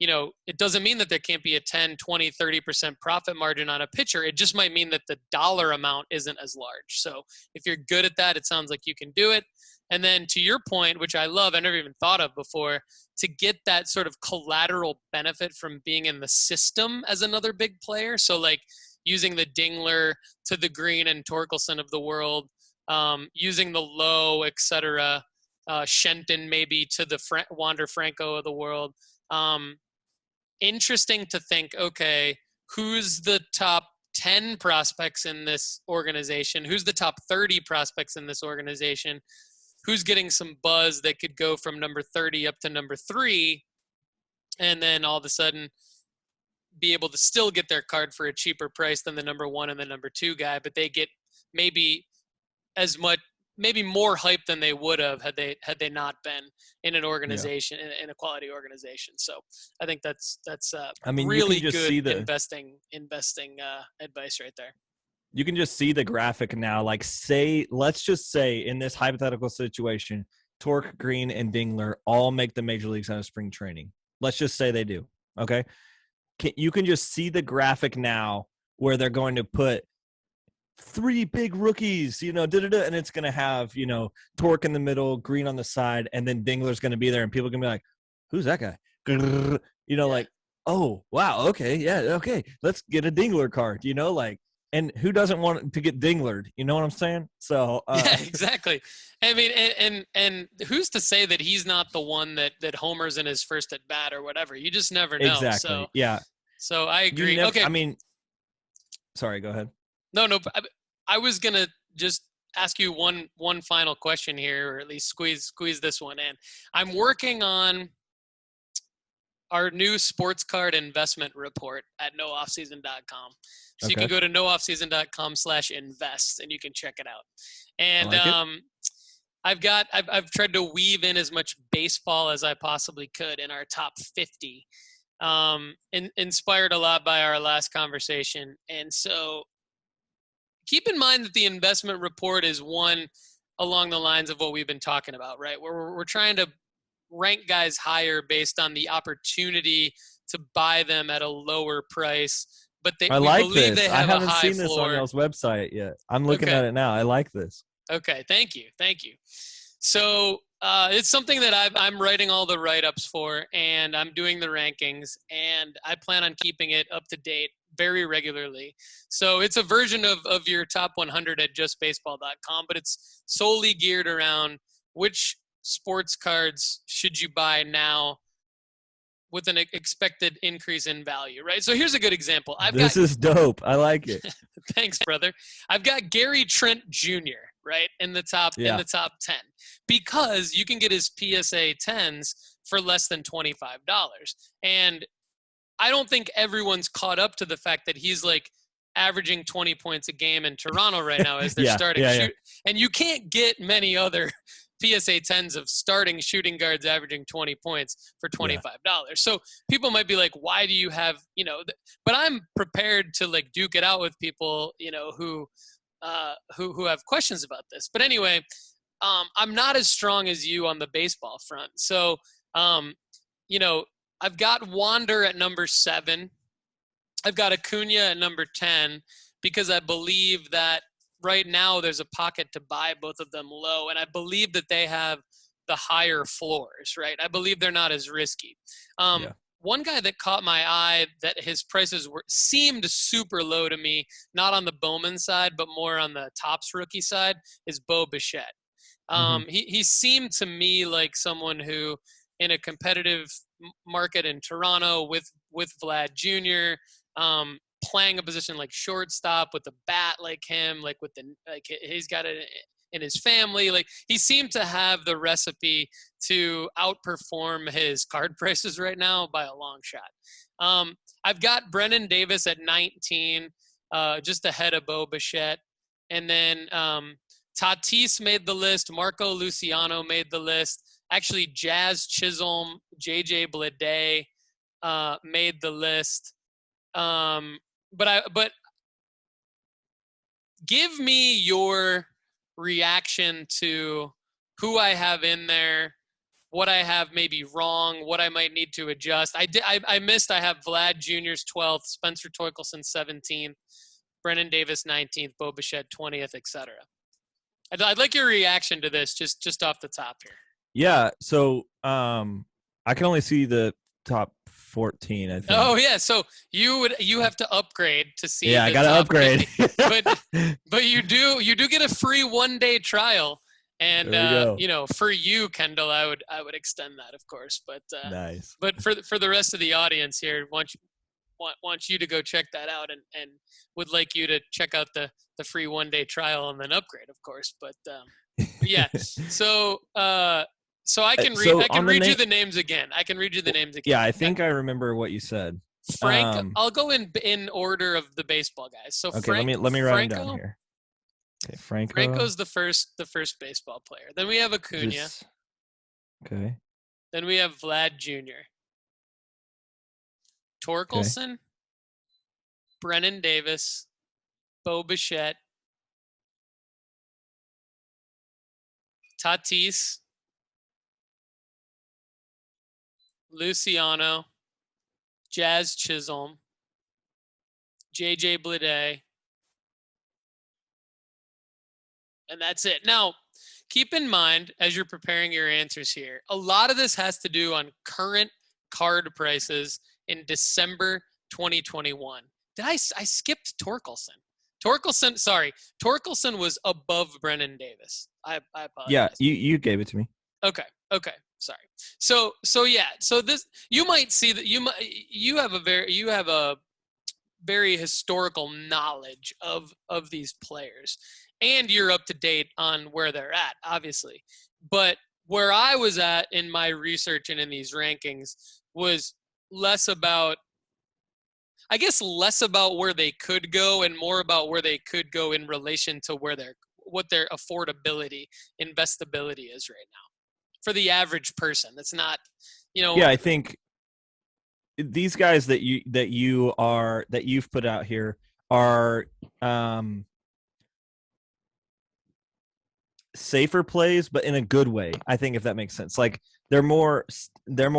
it doesn't mean that there can't be a 10, 20, 30% profit margin on a pitcher. It just might mean that the dollar amount isn't as large. So if you're good at that, it sounds like you can do it. And then to your point, which I love, I never even thought of before, to get that sort of collateral benefit from being in the system as another big player. So like using the Dingler to the Green and Torkelson of the world, using the Low, et cetera, Shenton maybe to the Wander Franco of the world. Interesting to think, okay, who's the top 10 prospects in this organization? Who's the top 30 prospects in this organization? Who's getting some buzz that could go from number 30 up to number 3, and then all of a sudden be able to still get their card for a cheaper price than the number 1 and the number 2 guy, but they get maybe more hype than they would have had they not been in an organization, in a quality organization. So I think that's really good investing advice right there.
You can just see the graphic now. Like let's just say in this hypothetical situation, Torque, Green, and Dingler all make the major leagues out of spring training. Let's just say they do. Okay. You can just see the graphic now where they're going to put 3 big rookies, and it's going to have, Torque in the middle, Green on the side, and then Dingler's going to be there, and people are going to be like, who's that guy? Like, oh, wow, okay, yeah, okay, let's get a Dingler card, and who doesn't want to get Dinglered? You know what I'm saying? So
yeah, exactly. I mean, and who's to say that he's not the one that homers in his first at bat or whatever? You just never know.
Exactly.
So
yeah.
So I agree. Okay.
I mean, sorry. Go ahead.
No. I was gonna just ask you one final question here, or at least squeeze this one in. I'm working on our new sports card investment report at nooffseason.com. So you can go to nooffseason.com/invest and you can check it out. And I've tried to weave in as much baseball as I possibly could in our top 50. Inspired a lot by our last conversation. And so keep in mind that the investment report is one along the lines of what we've been talking about, right? Where we're trying to rank guys higher based on the opportunity to buy them at a lower price. But
I
we
like
believe
this.
they
I
have a
haven't
high
seen this on
floor.
y'all's website yet. I'm looking
Okay.
at it now. I like this.
Okay. Thank you. So it's something that I'm writing all the write-ups for, and I'm doing the rankings, and I plan on keeping it up to date very regularly. So it's a version of your top 100 at justbaseball.com, but it's solely geared around which sports cards should you buy now with an expected increase in value, right? So here's a good example.
This is dope. I like it.
Thanks, brother. I've got Gary Trent Jr., right, in the top 10, because you can get his PSA 10s for less than $25. And I don't think everyone's caught up to the fact that he's like averaging 20 points a game in Toronto right now as they're starting shoot. And you can't get many other PSA 10s of starting shooting guards averaging 20 points for $25. So people might be like, why do you have, but I'm prepared to like duke it out with people, who have questions about this. But anyway, I'm not as strong as you on the baseball front. So, I've got Wander at number 7. I've got Acuna at number 10 because I believe that right now there's a pocket to buy both of them low, and I believe that they have the higher floors, right? I believe they're not as risky. One guy that caught my eye that his prices seemed super low to me, not on the Bowman side, but more on the Topps rookie side, is Beau Bashette. He seemed to me like someone who, in a competitive market in Toronto with Vlad Jr., playing a position like shortstop with a bat like him, he's got it in his family. Like, he seemed to have the recipe to outperform his card prices right now by a long shot. I've got Brennan Davis at 19, just ahead of Beau Bashette. And then Tatis made the list. Marco Luciano made the list. Actually, Jazz Chisholm, JJ Bleday made the list. But give me your reaction to who I have in there, what I have maybe wrong, what I might need to adjust. I missed. I have Vlad Jr.'s 12th, Spencer Torkelson 17th, Brennan Davis 19th, Beau Bashette 20th, etc. I'd like your reaction to this, just off the top here.
Yeah. So I can only see the top 14, I think.
Oh yeah, so you have to upgrade to see.
Yeah, I gotta upgrade.
but you do get a free 1-day trial, and for you, Kendall, I would extend that, of course. But
nice.
But for the rest of the audience here, want you to go check that out, and would like you to check out the free 1-day trial and then upgrade, of course. But yeah, So I can read you the names again.
Yeah, I think I remember what you said.
Frank, I'll go in order of the baseball guys. So
okay, let me write them down here. Okay,
Franco's the first baseball player. Then we have Acuna.
Okay.
Then we have Vlad Jr. Torkelson, Brennan Davis, Beau Bashette, Tatis, Luciano, Jazz Chisholm, JJ Bleday, and that's it. Now, keep in mind, as you're preparing your answers here, a lot of this has to do on current card prices in December 2021. I skipped Torkelson. Torkelson was above Brennan Davis. I apologize.
Yeah, you gave it to me.
Okay. Sorry. So yeah. So this, you might see that you have a very historical knowledge of these players, and you're up to date on where they're at, obviously. But where I was at in my research and in these rankings was less about where they could go and more about where they could go in relation to what their affordability, investability is right now for the average person. That's not,
Yeah, I think these guys that you've put out here are safer plays, but in a good way. I think, if that makes sense. Like they're more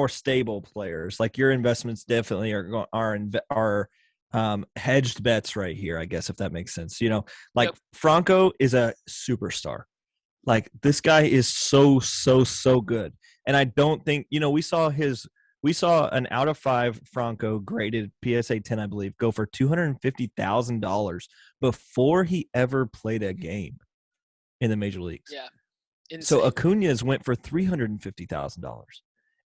stable players. Like your investments definitely are hedged bets right here, I guess, if that makes sense. Like
Yep.
Franco is a superstar. Like this guy is so good. And I don't think, we saw an out of 5 Franco graded PSA 10, I believe, go for $250,000 before he ever played a game in the major leagues.
Yeah.
So
Insane.
Acuna's went for $350,000.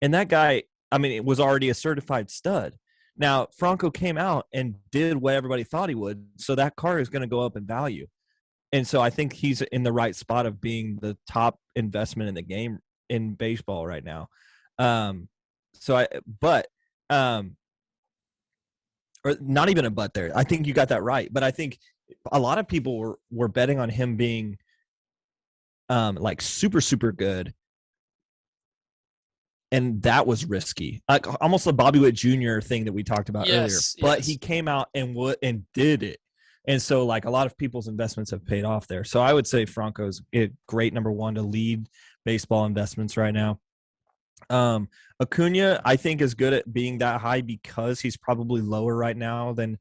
And that guy, I mean, it was already a certified stud. Now, Franco came out and did what everybody thought he would. So that car is going to go up in value. And so I think he's in the right spot of being the top investment in the game in baseball right now. Or not even a but there. I think you got that right. But I think a lot of people were betting on him being like super good, and that was risky, like almost a Bobby Witt Jr. thing that we talked about earlier. But he came out and did it, and so like a lot of people's investments have paid off there. So I would say Franco's a great number one to lead baseball investments right now. Acuna, I think, is good at being that high because he's probably lower right now than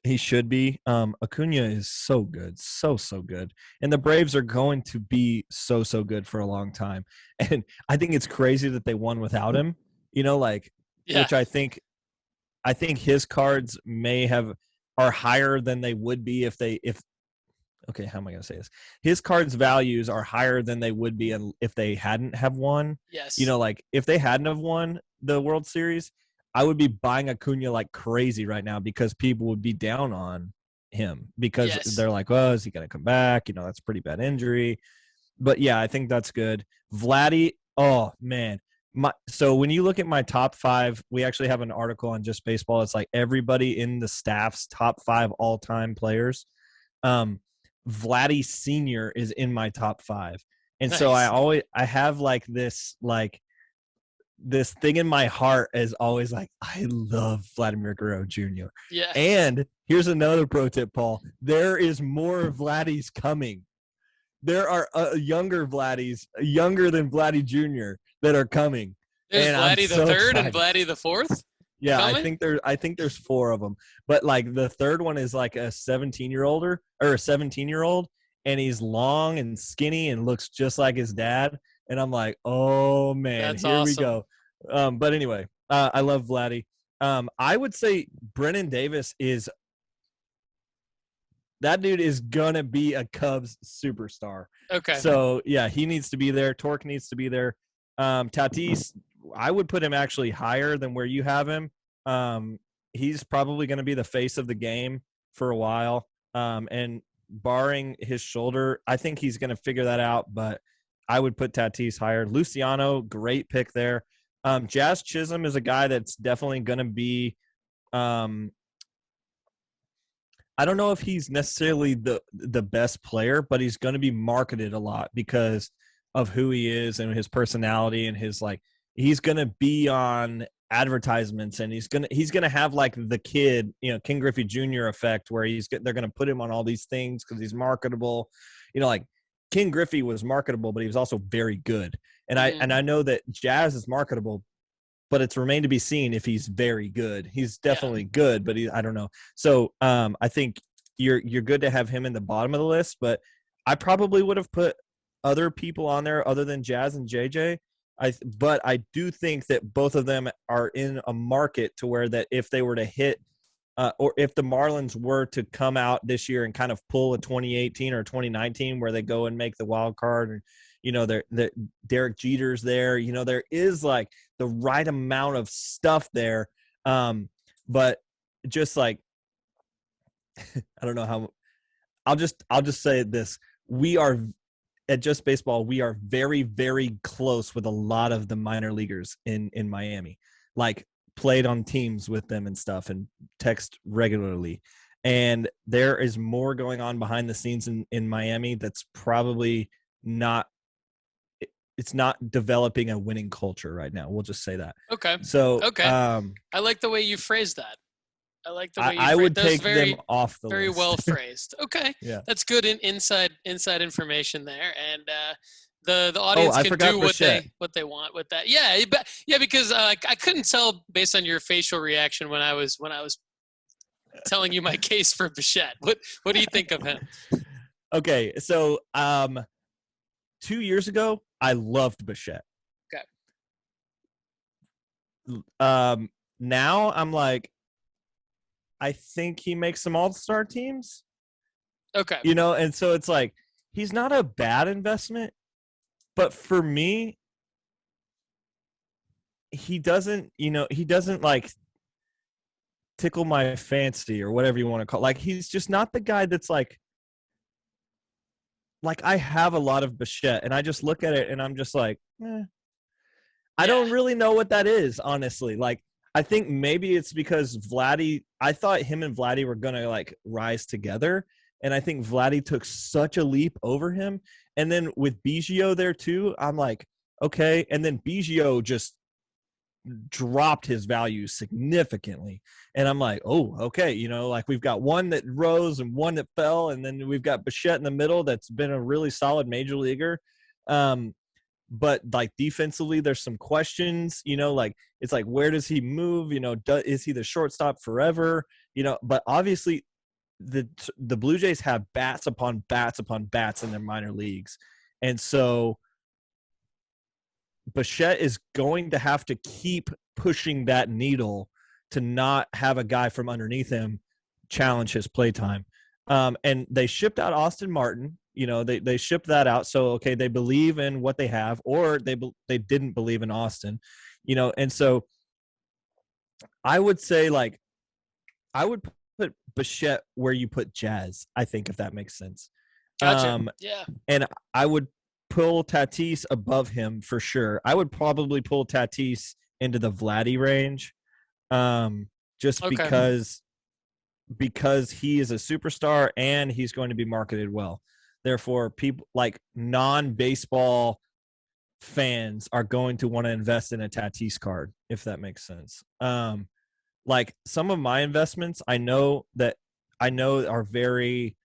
he should be. Acuna is so good, so good, and the Braves are going to be so good for a long time. And I think it's crazy that they won without him. Which I think his cards are higher than they would be if okay, how am I going to say this? His cards values are higher than they would be if they hadn't have won.
Yes.
Like if they hadn't have won the World Series, I would be buying Acuna like crazy right now because people would be down on him because they're like, well, is he going to come back? That's a pretty bad injury. But yeah, I think that's good. Vladdy, oh man. So when you look at my top 5, we actually have an article on Just Baseball. It's like everybody in the staff's top 5 all-time players. Vladdy Sr. is in my top 5. And
nice.
So I have like this thing in my heart is always like, I love Vladimir Guerrero Jr.
Yeah.
And here's another pro tip, Paul. There is more Vladdies coming. There are younger Vladdies, younger than Vladdy Jr. that are coming.
There's
and
Vladdy the third and Vladdy the fourth?
Yeah, coming? I think there's 4 of them. But like the third one is like a 17-year-old, and he's long and skinny and looks just like his dad. And I'm like, oh man,
that's
here
awesome.
We go. But anyway, I love Vladdy. I would say Brennan Davis that dude is gonna be a Cubs superstar.
Okay.
So yeah, he needs to be there. Torque needs to be there. Tatis, I would put him actually higher than where you have him. He's probably going to be the face of the game for a while. And barring his shoulder, I think he's going to figure that out, but I would put Tatis higher. Luciano, great pick there. Jazz Chisholm is a guy that's definitely going to be I don't know if he's necessarily the best player, but he's going to be marketed a lot because of who he is and his personality and his he's going to be on advertisements and he's going to have like the kid, King Griffey Jr. effect where they're going to put him on all these things because he's marketable. Like King Griffey was marketable, but he was also very good. And I know that Jazz is marketable, but it's remained to be seen if he's very good. He's definitely good, but I don't know. So I think you're good to have him in the bottom of the list, but I probably would have put other people on there other than Jazz and JJ. But I do think that both of them are in a market to where that if they were to hit or if the Marlins were to come out this year and kind of pull a 2018 or 2019 where they go and make the wild card and, they're Derek Jeter's there, there is like the right amount of stuff there. But just like, I don't know how I'll just say this. We are at Just Baseball. We are very, very close with a lot of the minor leaguers in Miami, like played on teams with them and stuff and text regularly. And there is more going on behind the scenes in Miami that's probably not, it's not developing a winning culture right now. We'll just say that.
Okay.
So,
I like the way you phrased that. I like the way you
I
phrase
would
that. Was
take
very,
them off the
very
list.
well phrased. Okay,
Yeah.
that's good inside information there, and the
Oh,
audience
I
can
forgot
do
Bashette.
what they want with that. Yeah, yeah, because I couldn't tell based on your facial reaction when I was telling you my case for Bashette. What do you think of him?
Okay, so 2 years ago, I loved Bashette.
Okay.
Now I'm like, I think he makes some all-star teams.
Okay.
And so it's like he's not a bad investment, but for me, he doesn't like tickle my fancy or whatever you want to call it. Like he's just not the guy that's like I have a lot of Bashette and I just look at it and I'm just like, I don't really know what that is, honestly. Like, I think maybe it's because I thought him and Vladdy were going to like rise together. And I think Vladdy took such a leap over him. And then with Biggio there too, I'm like, okay. And then Biggio just dropped his value significantly. And I'm like, oh, okay. Like we've got one that rose and one that fell. And then we've got Bashette in the middle that's been a really solid major leaguer. But like defensively, there's some questions, like it's like, where does he move? Is he the shortstop forever? But obviously the Blue Jays have bats upon bats upon bats in their minor leagues. And so Bashette is going to have to keep pushing that needle to not have a guy from underneath him challenge his playtime. And they shipped out Austin Martin. They shipped that out. So, okay, they believe in what they have, or they didn't believe in Austin, and so I would say like I would put Bashette where you put Jazz, I think, if that makes sense.
Gotcha. Yeah.
And I would pull Tatis above him for sure. I would probably pull Tatis into the Vladdy range, just because he is a superstar and he's going to be marketed well. Therefore, people like non-baseball fans are going to want to invest in a Tatis card, if that makes sense. Like some of my investments, I know are very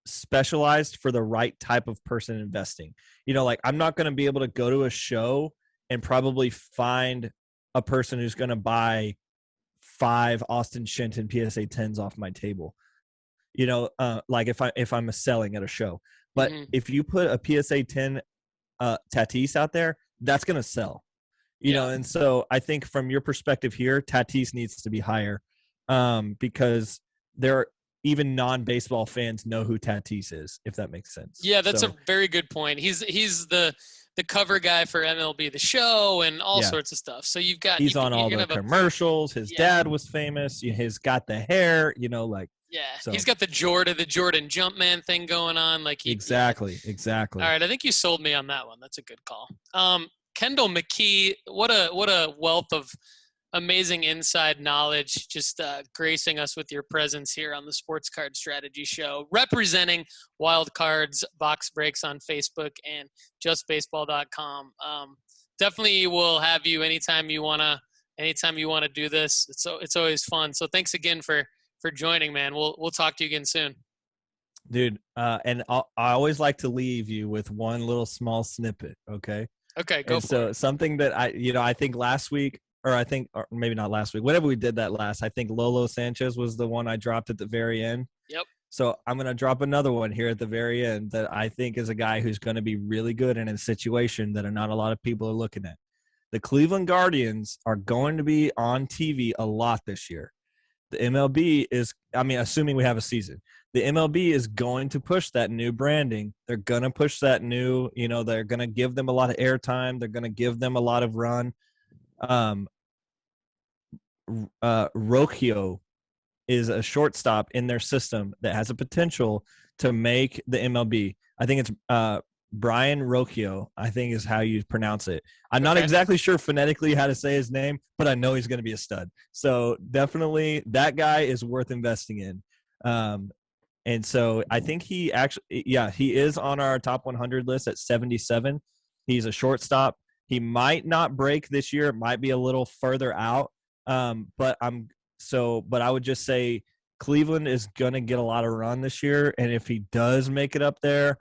specialized for the right type of person investing. Like I'm not going to be able to go to a show and probably find a person who's going to buy 5 Austin Shenton PSA 10s off my table. Like if I'm selling at a show. But if you put a PSA 10 Tatis out there, that's going to sell. And so I think from your perspective here, Tatis needs to be higher, because even non-baseball fans know who Tatis is, if that makes sense.
Yeah, that's a very good point. He's the cover guy for MLB The Show and all sorts of stuff. So he's
on all the commercials. His dad was famous. He's got the hair, like.
Yeah, so he's got the Jordan Jumpman thing going on. Like
exactly.
All right, I think you sold me on that one. That's a good call. Kendall McKee, what a wealth of amazing inside knowledge, just gracing us with your presence here on the Sports Card Strategy Show, representing Wild Cards Box Breaks on Facebook and JustBaseball.com. Definitely will have you anytime you wanna do this. It's always fun. So thanks again for joining, man. We'll talk to you again soon,
dude. And I always like to leave you with one little small snippet. Okay,
go for it.
Something that I think last week, or maybe not last week, whenever we did that last, I think Lolo Sanchez was the one I dropped at the very end.
Yep.
So I'm going to drop another one here at the very end that I think is a guy who's going to be really good in a situation that not a lot of people are looking at. The Cleveland Guardians are going to be on TV a lot this year. The MLB is, assuming we have a season, the MLB is going to push that new branding. They're going to push that new, they're going to give them a lot of airtime. They're going to give them a lot of run. Rocchio is a shortstop in their system that has a potential to make the MLB. I think it's Brian Rocchio, I think is how you pronounce it. I'm not exactly sure phonetically how to say his name, but I know he's going to be a stud. So definitely that guy is worth investing in. And so I think he is on our top 100 list at 77. He's a shortstop. He might not break this year. It might be a little further out, But I would just say Cleveland is going to get a lot of run this year, and if he does make it up there,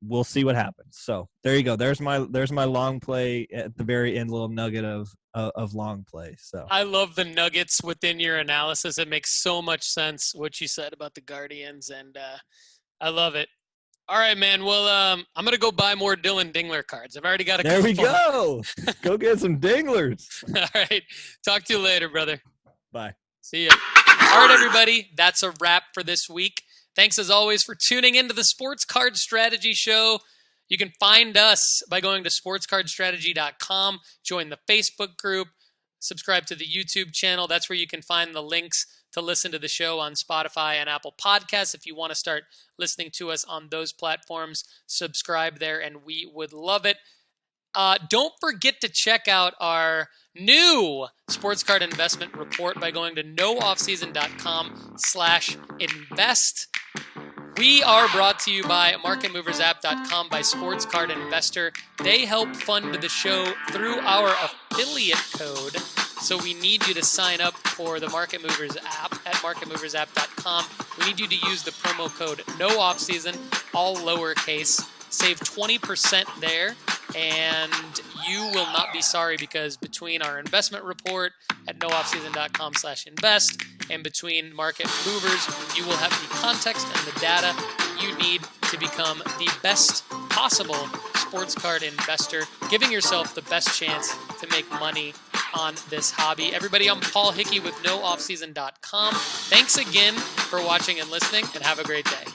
we'll see what happens. So there you go. There's my long play at the very end, little nugget of long play. So
I love the nuggets within your analysis. It makes so much sense what you said about the Guardians, and I love it. All right, man. Well, I'm gonna go buy more Dylan Dingler cards. I've already got a.
There we go. Go get some Dinglers.
All right. Talk to you later, brother.
Bye.
See ya. All right, everybody. That's a wrap for this week. Thanks as always for tuning into the Sports Card Strategy Show. You can find us by going to sportscardstrategy.com, join the Facebook group, subscribe to the YouTube channel. That's where you can find the links to listen to the show on Spotify and Apple Podcasts. If you want to start listening to us on those platforms, subscribe there, and we would love it. Don't forget to check out our new sports card investment report by going to nooffseason.com/invest. We are brought to you by marketmoversapp.com by Sports Card Investor. They help fund the show through our affiliate code. So we need you to sign up for the Market Movers app at marketmoversapp.com. We need you to use the promo code NOOFFSEASON, all lowercase. Save 20% there, and you will not be sorry, because between our investment report at nooffseason.com/invest and between Market Movers, you will have the context and the data you need to become the best possible sports card investor, giving yourself the best chance to make money on this hobby. Everybody, I'm Paul Hickey with nooffseason.com. Thanks again for watching and listening, and have a great day.